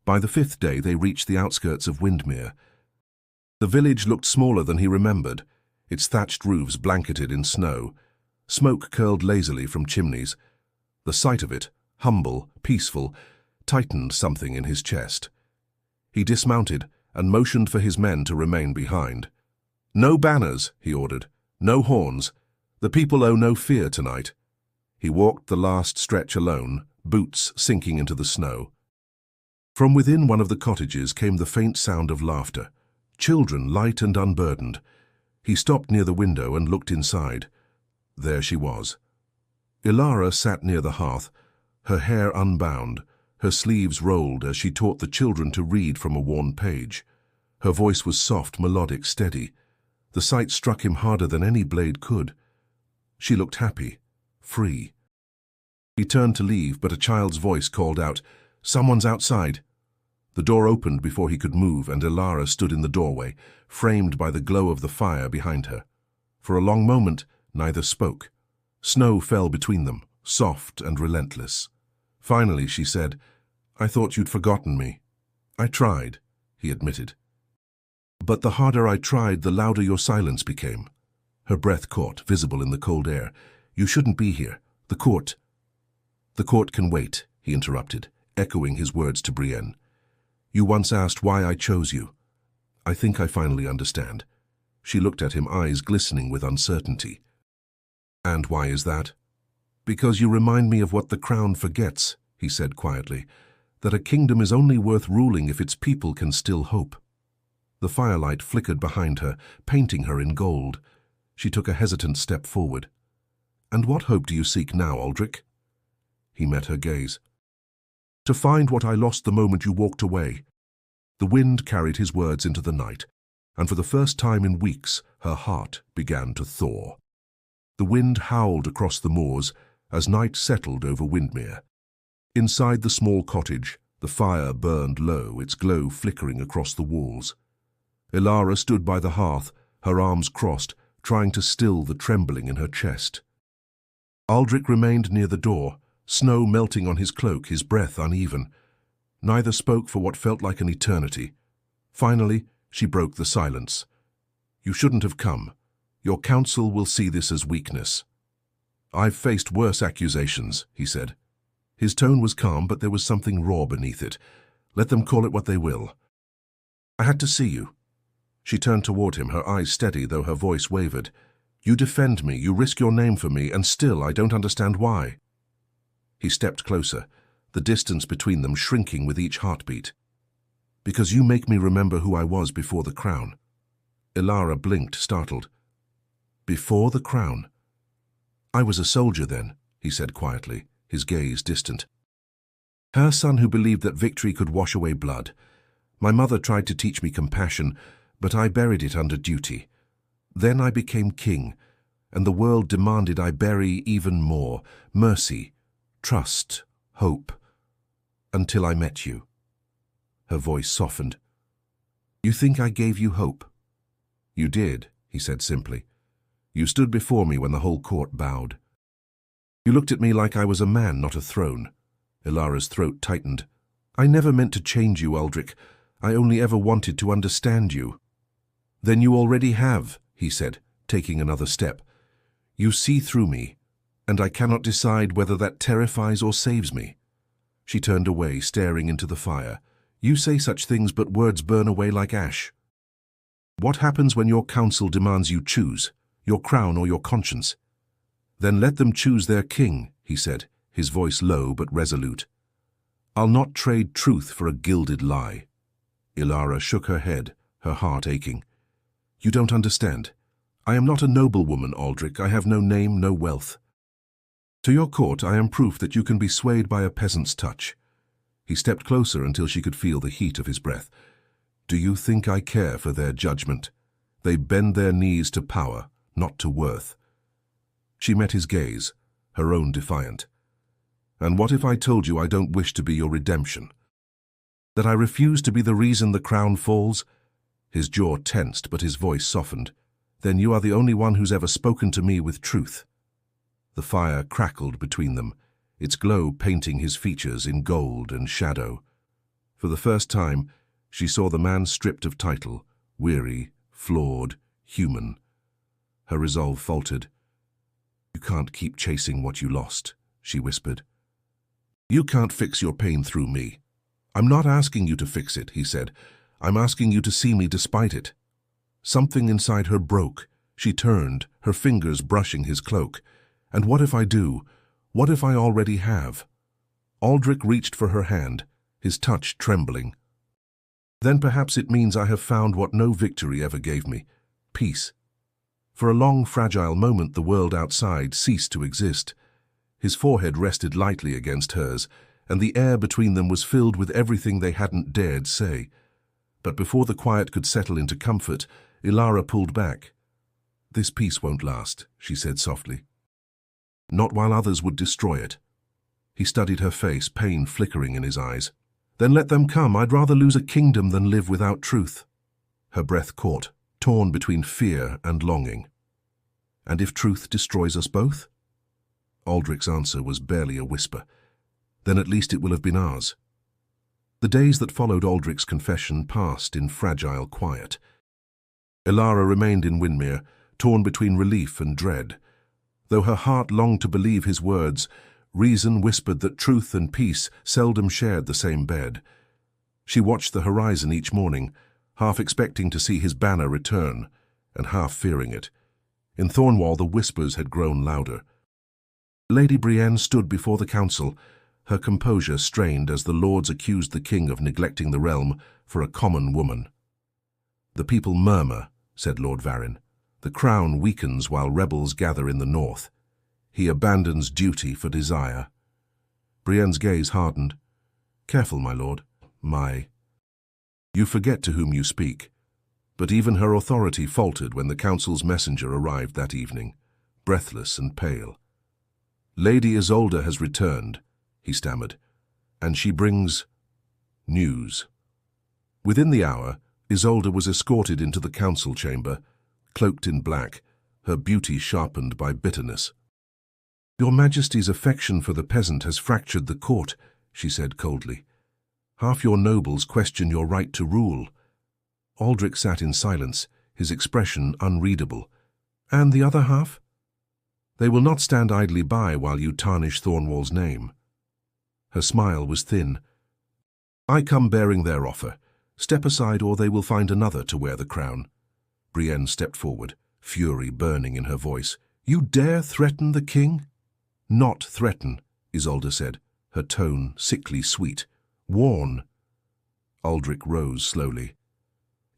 By the 5th day they reached the outskirts of Windmere. The village looked smaller than he remembered, its thatched roofs blanketed in snow. Smoke curled lazily from chimneys. The sight of it, humble, peaceful, tightened something in his chest. He dismounted and motioned for his men to remain behind. "No banners," he ordered. "No horns. The people owe no fear tonight." He walked the last stretch alone, boots sinking into the snow. From within one of the cottages came the faint sound of laughter. Children, light and unburdened. He stopped near the window and looked inside. There she was. Ilara sat near the hearth, her hair unbound, her sleeves rolled as she taught the children to read from a worn page. Her voice was soft, melodic, steady. The sight struck him harder than any blade could. She looked happy, free. He turned to leave, but a child's voice called out, "Someone's outside." The door opened before he could move, and Ilara stood in the doorway, framed by the glow of the fire behind her. For a long moment, neither spoke. Snow fell between them, soft and relentless. Finally, she said, "I thought you'd forgotten me." "I tried," he admitted. "But the harder I tried, the louder your silence became." Her breath caught, visible in the cold air. "You shouldn't be here. The court—" "The court can wait," he interrupted, echoing his words to Brienne. "You once asked why I chose you. I think I finally understand." She looked at him, eyes glistening with uncertainty. "And why is that?" "Because you remind me of what the crown forgets," he said quietly, "that a kingdom is only worth ruling if its people can still hope." The firelight flickered behind her, painting her in gold. She took a hesitant step forward. "And what hope do you seek now, Aldrich?" He met her gaze. "To find what I lost the moment you walked away." The wind carried his words into the night, and for the first time in weeks her heart began to thaw. The wind howled across the moors as night settled over Windermere. Inside the small cottage, the fire burned low, its glow flickering across the walls. Ilara stood by the hearth, her arms crossed, trying to still the trembling in her chest. Aldrich remained near the door, snow melting on his cloak, his breath uneven. Neither spoke for what felt like an eternity. Finally, she broke the silence. "You shouldn't have come. Your counsel will see this as weakness." "I've faced worse accusations," he said. His tone was calm, but there was something raw beneath it. "Let them call it what they will. I had to see you." She turned toward him, her eyes steady, though her voice wavered. "You defend me, you risk your name for me, and still I don't understand why." He stepped closer, the distance between them shrinking with each heartbeat. "Because you make me remember who I was before the crown." Ilara blinked, startled. "Before the crown?" "I was a soldier then," he said quietly, his gaze distant. "Her son who believed that victory could wash away blood. My mother tried to teach me compassion, but I buried it under duty. Then I became king, and the world demanded I bury even more: mercy, trust, hope, until I met you." Her voice softened. "You think I gave you hope?" "You did," he said simply. "You stood before me when the whole court bowed. You looked at me like I was a man, not a throne." Ilara's throat tightened. "I never meant to change you, Aldrich. I only ever wanted to understand you." "Then you already have," he said, taking another step. "You see through me, and I cannot decide whether that terrifies or saves me." She turned away, staring into the fire. "You say such things, but words burn away like ash. What happens when your council demands you choose, your crown or your conscience?" "Then let them choose their king," he said, his voice low but resolute. "I'll not trade truth for a gilded lie." Ilara shook her head, her heart aching. "You don't understand. I am not a noblewoman, Aldrich. I have no name, no wealth. To your court, I am proof that you can be swayed by a peasant's touch." He stepped closer until she could feel the heat of his breath. "Do you think I care for their judgment? They bend their knees to power, not to worth." She met his gaze, her own defiant. "And what if I told you I don't wish to be your redemption? That I refuse to be the reason the crown falls?" His jaw tensed, but his voice softened. "Then you are the only one who's ever spoken to me with truth." The fire crackled between them, its glow painting his features in gold and shadow. For the first time, she saw the man stripped of title, weary, flawed, human. Her resolve faltered. "You can't keep chasing what you lost," she whispered. "You can't fix your pain through me." "I'm not asking you to fix it," he said. "I'm asking you to see me despite it." Something inside her broke. She turned, her fingers brushing his cloak. "And what if I do? What if I already have?" Aldrich reached for her hand, his touch trembling. "Then perhaps it means I have found what no victory ever gave me: peace." For a long, fragile moment, the world outside ceased to exist. His forehead rested lightly against hers, and the air between them was filled with everything they hadn't dared say. But before the quiet could settle into comfort, Ilara pulled back. "This peace won't last," she said softly. "Not while others would destroy it." He studied her face, pain flickering in his eyes. "Then let them come. I'd rather lose a kingdom than live without truth." Her breath caught, torn between fear and longing. "And if truth destroys us both?" Aldrich's answer was barely a whisper. "Then at least it will have been ours." The days that followed Aldrich's confession passed in fragile quiet. Ilara remained in Windermere, torn between relief and dread. Though her heart longed to believe his words, reason whispered that truth and peace seldom shared the same bed. She watched the horizon each morning, half expecting to see his banner return, and half fearing it. In Thornwall the whispers had grown louder. Lady Brienne stood before the council, her composure strained as the lords accused the king of neglecting the realm for a common woman. "The people murmur," said Lord Varin. "The crown weakens while rebels gather in the north. He abandons duty for desire." Brienne's gaze hardened. "Careful, my lord. You forget to whom you speak." But even her authority faltered when the council's messenger arrived that evening, breathless and pale. "Lady Isolde has returned," he stammered, "and she brings news." Within the hour, Isolde was escorted into the council chamber, cloaked in black, her beauty sharpened by bitterness. "Your Majesty's affection for the peasant has fractured the court," she said coldly. "Half your nobles question your right to rule." Aldrich sat in silence, his expression unreadable. "And the other half?" "They will not stand idly by while you tarnish Thornwall's name." Her smile was thin. "I come bearing their offer. Step aside or they will find another to wear the crown." Brienne stepped forward, fury burning in her voice. "You dare threaten the king?" "Not threaten," Isolde said, her tone sickly sweet. "Warn." Aldrich rose slowly.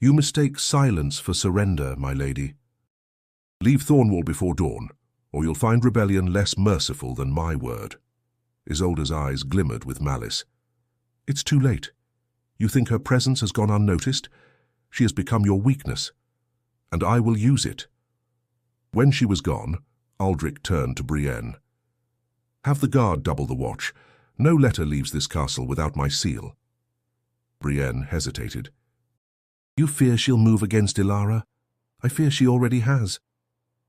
"You mistake silence for surrender, my lady. Leave Thornwall before dawn, or you'll find rebellion less merciful than my word." Isolde's eyes glimmered with malice. "It's too late. You think her presence has gone unnoticed? She has become your weakness, and I will use it." When she was gone, Aldrich turned to Brienne. "Have the guard double the watch. No letter leaves this castle without my seal." Brienne hesitated. "You fear she'll move against Ilara? I fear she already has."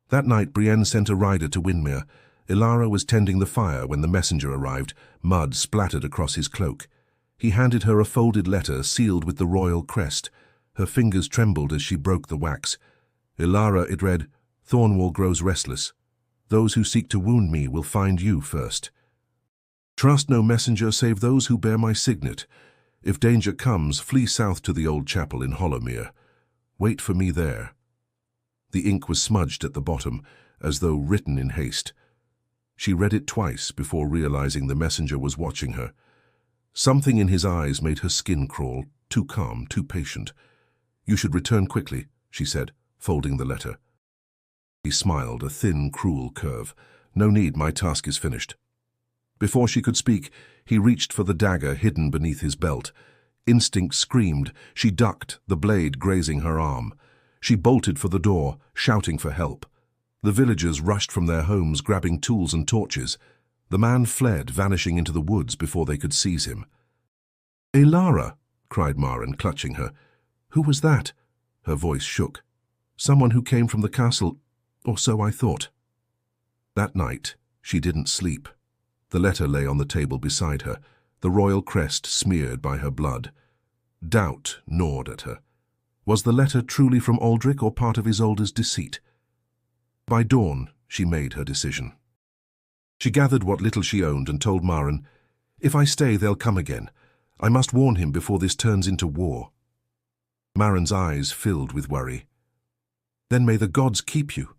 That night Brienne sent a rider to Windermere. Ilara was tending the fire when the messenger arrived, mud splattered across his cloak. He handed her a folded letter sealed with the royal crest. Her fingers trembled as she broke the wax. "Ilara," it read, "Thornwall grows restless. Those who seek to wound me will find you first. Trust no messenger save those who bear my signet. If danger comes, flee south to the old chapel in Hollowmere. Wait for me there." The ink was smudged at the bottom, as though written in haste. She read it twice before realizing the messenger was watching her. Something in his eyes made her skin crawl, too calm, too patient. "You should return quickly," she said, folding the letter. He smiled, a thin, cruel curve. "No need, my task is finished." Before she could speak, he reached for the dagger hidden beneath his belt. Instinct screamed. She ducked, the blade grazing her arm. She bolted for the door, shouting for help. The villagers rushed from their homes, grabbing tools and torches. The man fled, vanishing into the woods before they could seize him. "Ilara!" cried Maren, clutching her. "Who was that?" Her voice shook. "Someone who came from the castle, or so I thought." That night, she didn't sleep. The letter lay on the table beside her, the royal crest smeared by her blood. Doubt gnawed at her. Was the letter truly from Aldrich or part of Isolde's deceit? By dawn, she made her decision. She gathered what little she owned and told Maren, "If I stay, they'll come again. I must warn him before this turns into war." Maren's eyes filled with worry. "Then may the gods keep you."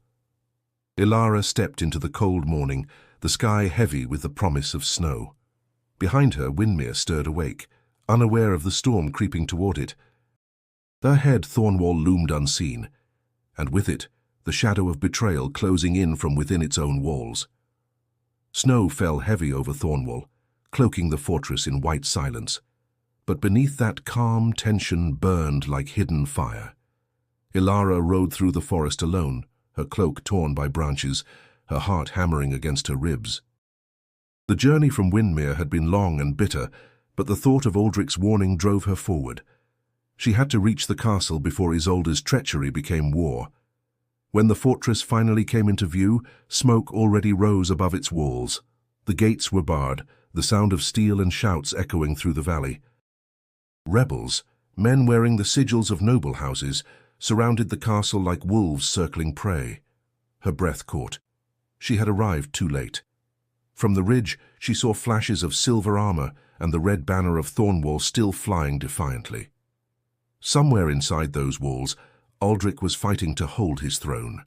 Ilara stepped into the cold morning, the sky heavy with the promise of snow. Behind her, Windermere stirred awake, unaware of the storm creeping toward it. Ahead, Thornwall loomed unseen, and with it, the shadow of betrayal closing in from within its own walls. Snow fell heavy over Thornwall, cloaking the fortress in white silence. But beneath that calm tension burned like hidden fire. Ilara rode through the forest alone, her cloak torn by branches, her heart hammering against her ribs. The journey from Windermere had been long and bitter, but the thought of Aldrich's warning drove her forward. She had to reach the castle before Isolde's treachery became war. When the fortress finally came into view, smoke already rose above its walls. The gates were barred, the sound of steel and shouts echoing through the valley. Rebels, men wearing the sigils of noble houses, surrounded the castle like wolves circling prey. Her breath caught. She had arrived too late. From the ridge, she saw flashes of silver armor and the red banner of Thornwall still flying defiantly. Somewhere inside those walls, Aldrich was fighting to hold his throne.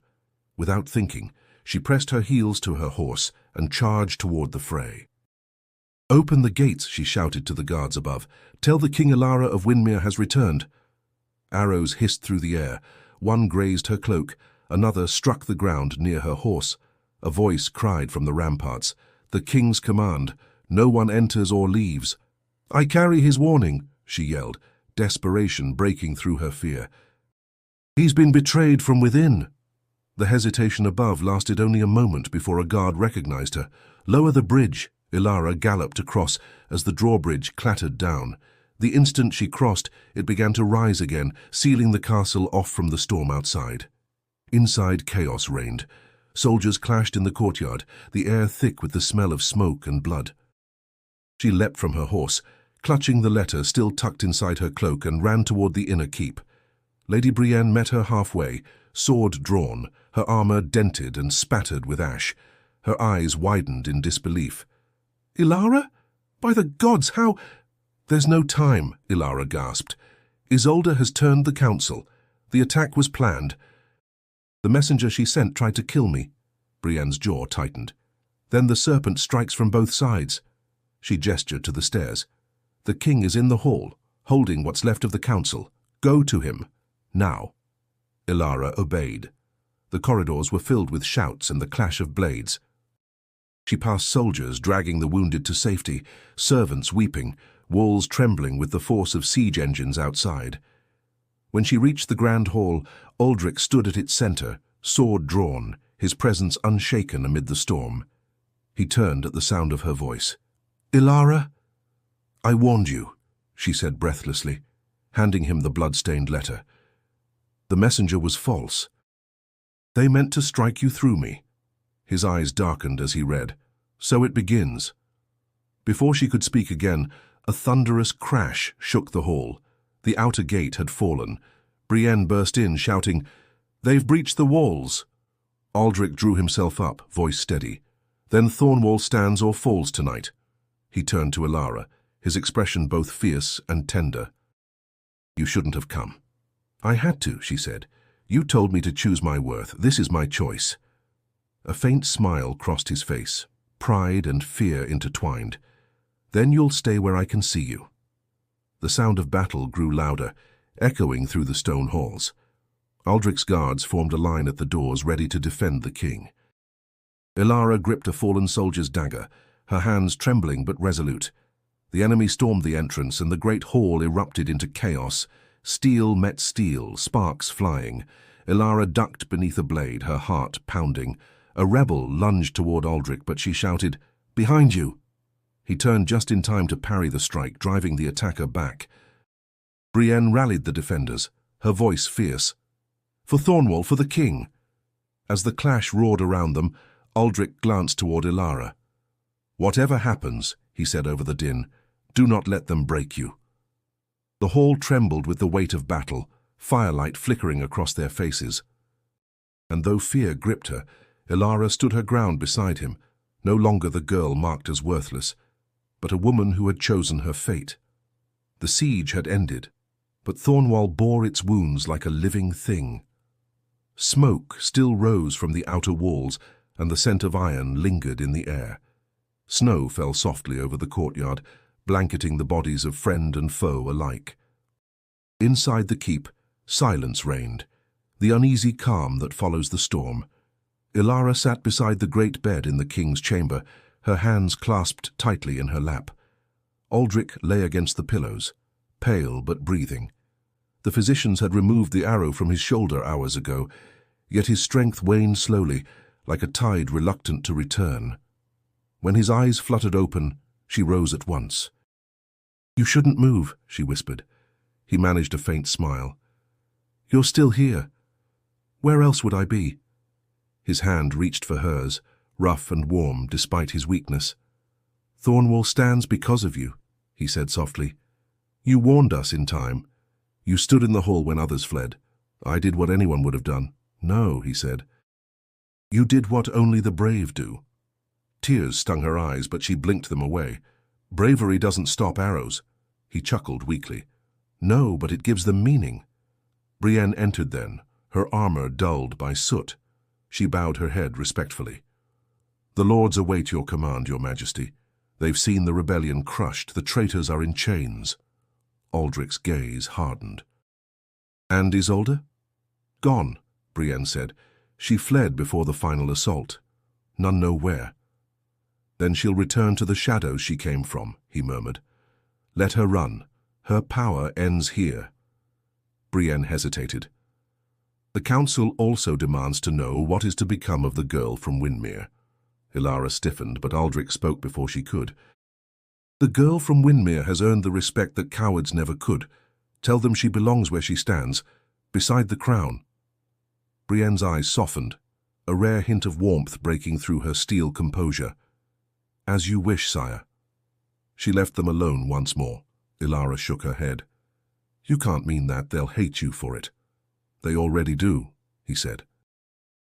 Without thinking, she pressed her heels to her horse and charged toward the fray. "Open the gates," she shouted to the guards above. "Tell the King Ilara of Windermere has returned." Arrows hissed through the air. One grazed her cloak, another struck the ground near her horse. A voice cried from the ramparts, "The king's command, no one enters or leaves." "I carry his warning," she yelled, desperation breaking through her fear. "He's been betrayed from within." The hesitation above lasted only a moment before a guard recognized her. "Lower the bridge," Ilara galloped across as the drawbridge clattered down. The instant she crossed, it began to rise again, sealing the castle off from the storm outside. Inside, chaos reigned. Soldiers clashed in the courtyard, the air thick with the smell of smoke and blood. She leapt from her horse, clutching the letter still tucked inside her cloak, and ran toward the inner keep. Lady Brienne met her halfway, sword drawn, her armor dented and spattered with ash. Her eyes widened in disbelief. "Ilara? By the gods, how—" "There's no time," Ilara gasped. "Isolde has turned the council. The attack was planned. The messenger she sent tried to kill me." Brienne's jaw tightened. "Then the serpent strikes from both sides." She gestured to the stairs. "The king is in the hall, holding what's left of the council. Go to him. Now." Ilara obeyed. The corridors were filled with shouts and the clash of blades. She passed soldiers dragging the wounded to safety, servants weeping, walls trembling with the force of siege engines outside. When she reached the grand hall, Aldrich stood at its center, sword drawn, his presence unshaken amid the storm. He turned at the sound of her voice. "Ilara?" "I warned you," she said breathlessly, handing him the blood-stained letter. "The messenger was false. They meant to strike you through me." His eyes darkened as he read. "So it begins." Before she could speak again, a thunderous crash shook the hall. The outer gate had fallen. Brienne burst in, shouting, "They've breached the walls!" Aldrich drew himself up, voice steady. "Then Thornwall stands or falls tonight." He turned to Ilara, his expression both fierce and tender. "You shouldn't have come." "I had to," she said. "You told me to choose my worth. This is my choice." A faint smile crossed his face, pride and fear intertwined. "Then you'll stay where I can see you." The sound of battle grew louder, echoing through the stone halls. Aldrich's guards formed a line at the doors, ready to defend the king. Ilara gripped a fallen soldier's dagger, her hands trembling but resolute. The enemy stormed the entrance, and the great hall erupted into chaos. Steel met steel, sparks flying. Ilara ducked beneath a blade, her heart pounding. A rebel lunged toward Aldrich, but she shouted, "Behind you!" He turned just in time to parry the strike, driving the attacker back. Brienne rallied the defenders, her voice fierce. "For Thornwall, for the king!" As the clash roared around them, Aldrich glanced toward Ilara. "Whatever happens," he said over the din, "do not let them break you." The hall trembled with the weight of battle, firelight flickering across their faces. And though fear gripped her, Ilara stood her ground beside him, no longer the girl marked as worthless, but a woman who had chosen her fate. The siege had ended, but Thornwall bore its wounds like a living thing. Smoke still rose from the outer walls, and the scent of iron lingered in the air. Snow fell softly over the courtyard, blanketing the bodies of friend and foe alike. Inside the keep, silence reigned, the uneasy calm that follows the storm. Ilara sat beside the great bed in the king's chamber, her hands clasped tightly in her lap. Aldrich lay against the pillows, pale but breathing. The physicians had removed the arrow from his shoulder hours ago, yet his strength waned slowly, like a tide reluctant to return. When his eyes fluttered open, she rose at once. "You shouldn't move," she whispered. He managed a faint smile. "You're still here. Where else would I be?" His hand reached for hers, rough and warm despite his weakness. "Thornwall stands because of you," he said softly. "You warned us in time. You stood in the hall when others fled. I did what anyone would have done." "No," he said. "You did what only the brave do." Tears stung her eyes, but she blinked them away. "Bravery doesn't stop arrows." He chuckled weakly. "No, but it gives them meaning." Brienne entered then, her armor dulled by soot. She bowed her head respectfully. "The lords await your command, your majesty. They've seen the rebellion crushed. The traitors are in chains." Aldrich's gaze hardened. And Isolde? Gone, Brienne said. She fled before the final assault. None know where. Then she'll return to the shadows she came from, he murmured. Let her run. Her power ends here. Brienne hesitated. The council also demands to know what is to become of the girl from Windermere. Elara stiffened, but Aldrich spoke before she could. The girl from Windermere has earned the respect that cowards never could. Tell them she belongs where she stands, beside the crown. Brienne's eyes softened, a rare hint of warmth breaking through her steel composure. As you wish, sire. She left them alone once more. Elara shook her head. You can't mean that. They'll hate you for it. They already do, he said.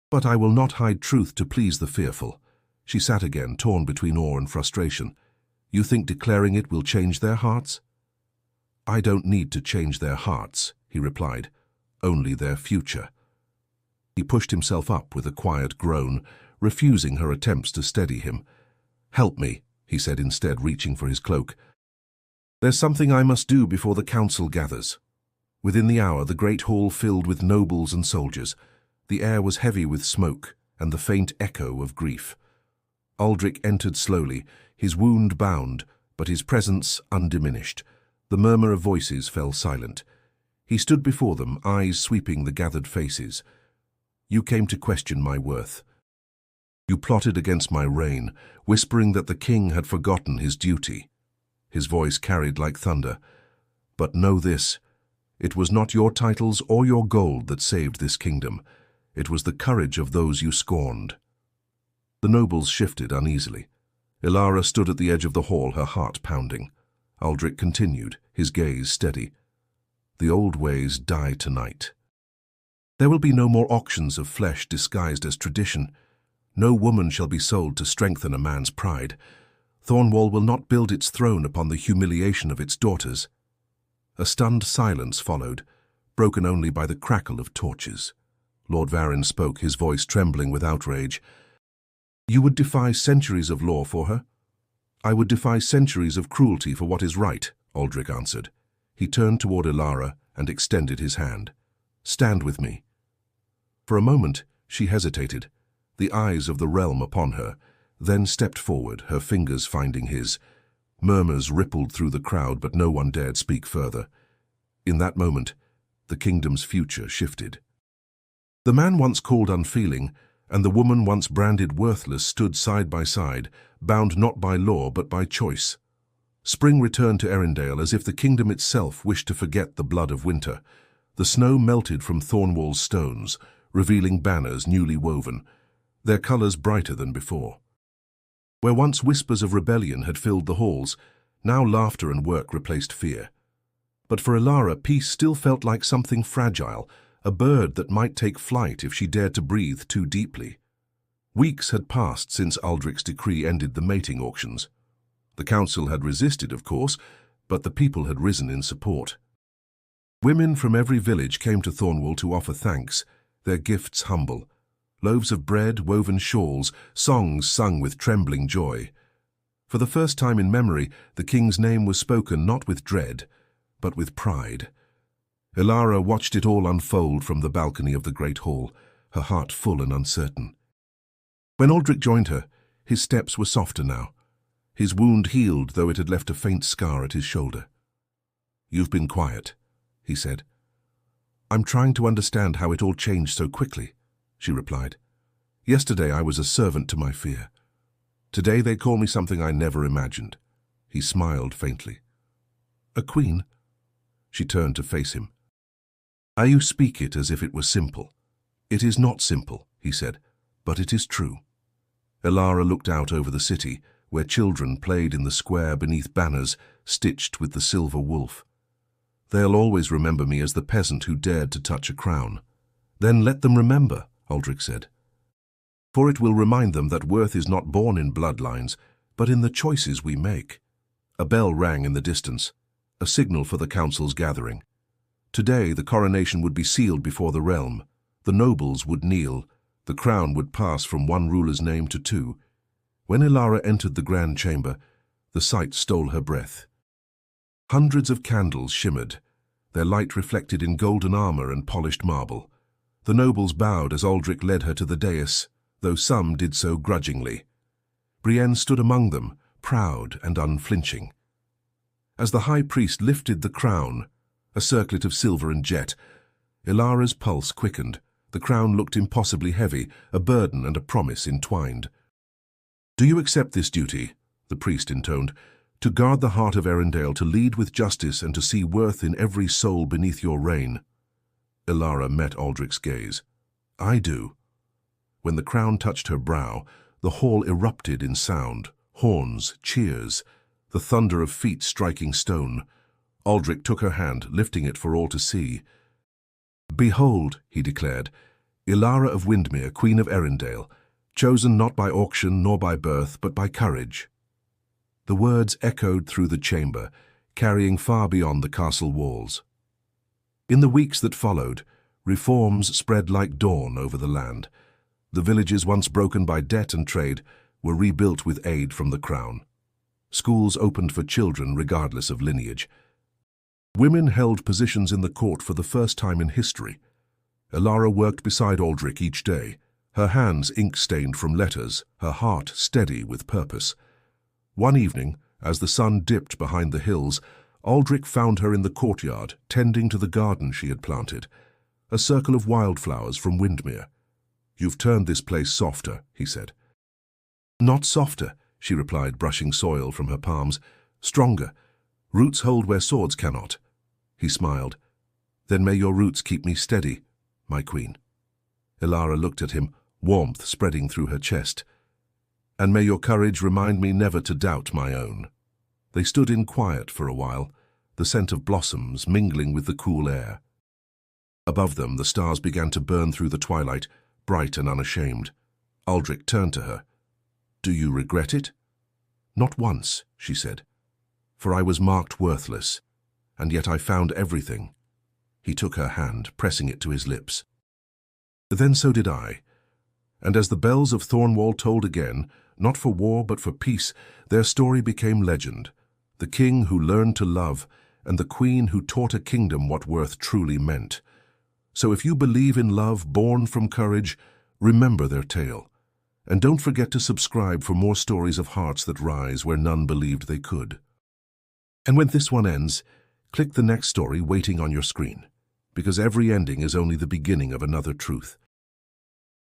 But I will not hide truth to please the fearful. She sat again, torn between awe and frustration. You think declaring it will change their hearts? I don't need to change their hearts, he replied. Only their future. He pushed himself up with a quiet groan, refusing her attempts to steady him. Help me, he said instead, reaching for his cloak. There's something I must do before the council gathers. Within the hour, the great hall filled with nobles and soldiers. The air was heavy with smoke and the faint echo of grief. Aldrich entered slowly, his wound bound, but his presence undiminished. The murmur of voices fell silent. He stood before them, eyes sweeping the gathered faces. You came to question my worth. You plotted against my reign, whispering that the king had forgotten his duty. His voice carried like thunder. But know this, it was not your titles or your gold that saved this kingdom. It was the courage of those you scorned. The nobles shifted uneasily. Elara stood at the edge of the hall, her heart pounding. Aldrich continued, his gaze steady. The old ways die tonight. There will be no more auctions of flesh disguised as tradition. No woman shall be sold to strengthen a man's pride. Thornwall will not build its throne upon the humiliation of its daughters. A stunned silence followed, broken only by the crackle of torches. Lord Varin spoke, his voice trembling with outrage. You would defy centuries of law for her? I would defy centuries of cruelty for what is right, Aldrich answered. He turned toward Elara and extended his hand. Stand with me. For a moment, she hesitated, the eyes of the realm upon her, then stepped forward, her fingers finding his. Murmurs rippled through the crowd, but no one dared speak further. In that moment, the kingdom's future shifted. The man once called unfeeling, and the woman once branded worthless stood side by side, bound not by law but by choice. Spring returned to Erindale as if the kingdom itself wished to forget the blood of winter. The snow melted from Thornwall's stones, revealing banners newly woven, their colours brighter than before. Where once whispers of rebellion had filled the halls, now laughter and work replaced fear. But for Elara, peace still felt like something fragile, a bird that might take flight if she dared to breathe too deeply. Weeks had passed since Aldrich's decree ended the mating auctions. The council had resisted, of course, but the people had risen in support. Women from every village came to Thornwall to offer thanks, their gifts humble. Loaves of bread, woven shawls, songs sung with trembling joy. For the first time in memory, the king's name was spoken not with dread, but with pride. Elara watched it all unfold from the balcony of the great hall, her heart full and uncertain. When Aldrich joined her, his steps were softer now. His wound healed, though it had left a faint scar at his shoulder. You've been quiet, he said. I'm trying to understand how it all changed so quickly, she replied. Yesterday I was a servant to my fear. Today they call me something I never imagined. He smiled faintly. A queen? She turned to face him. You speak it as if it were simple. It is not simple, he said, but it is true. Elara looked out over the city, where children played in the square beneath banners stitched with the silver wolf. They'll always remember me as the peasant who dared to touch a crown. Then let them remember, Aldrich said. For it will remind them that worth is not born in bloodlines, but in the choices we make. A bell rang in the distance, a signal for the council's gathering. Today the coronation would be sealed before the realm. The nobles would kneel. The crown would pass from one ruler's name to two. When Elara entered the grand chamber, the sight stole her breath. Hundreds of candles shimmered, their light reflected in golden armor and polished marble. The nobles bowed as Aldrich led her to the dais, though some did so grudgingly. Brienne stood among them, proud and unflinching. As the high priest lifted the crown, a circlet of silver and jet, Ilara's pulse quickened. The crown looked impossibly heavy, a burden and a promise entwined. "Do you accept this duty?" the priest intoned. "To guard the heart of Arendelle, to lead with justice, and to see worth in every soul beneath your reign?" Ilara met Aldrich's gaze. "I do." When the crown touched her brow, the hall erupted in sound, horns, cheers, the thunder of feet striking stone. Aldrich took her hand, lifting it for all to see. "Behold," he declared, "Ilara of Windmere, Queen of Arendelle, chosen not by auction nor by birth, but by courage." The words echoed through the chamber, carrying far beyond the castle walls. In the weeks that followed, reforms spread like dawn over the land. The villages once broken by debt and trade were rebuilt with aid from the crown. Schools opened for children regardless of lineage. Women held positions in the court for the first time in history. Ilara worked beside Aldrich each day, her hands ink-stained from letters, her heart steady with purpose. One evening, as the sun dipped behind the hills, Aldrich found her in the courtyard, tending to the garden she had planted, a circle of wildflowers from Windmere. "You've turned this place softer," he said. "Not softer," she replied, brushing soil from her palms. "Stronger. Roots hold where swords cannot." He smiled. "Then may your roots keep me steady, my queen." Ilara looked at him, warmth spreading through her chest. "And may your courage remind me never to doubt my own." They stood in quiet for a while, the scent of blossoms mingling with the cool air. Above them, the stars began to burn through the twilight, bright and unashamed. Aldrich turned to her. "Do you regret it?" "Not once," she said, "for I was marked worthless, and yet I found everything." He took her hand, pressing it to his lips. "Then so did I. And as the bells of Thornwall tolled again, not for war but for peace, their story became legend. The king who learned to love, and the queen who taught a kingdom what worth truly meant. So if you believe in love born from courage, remember their tale. And don't forget to subscribe for more stories of hearts that rise where none believed they could. And when this one ends, click the next story waiting on your screen, because every ending is only the beginning of another truth.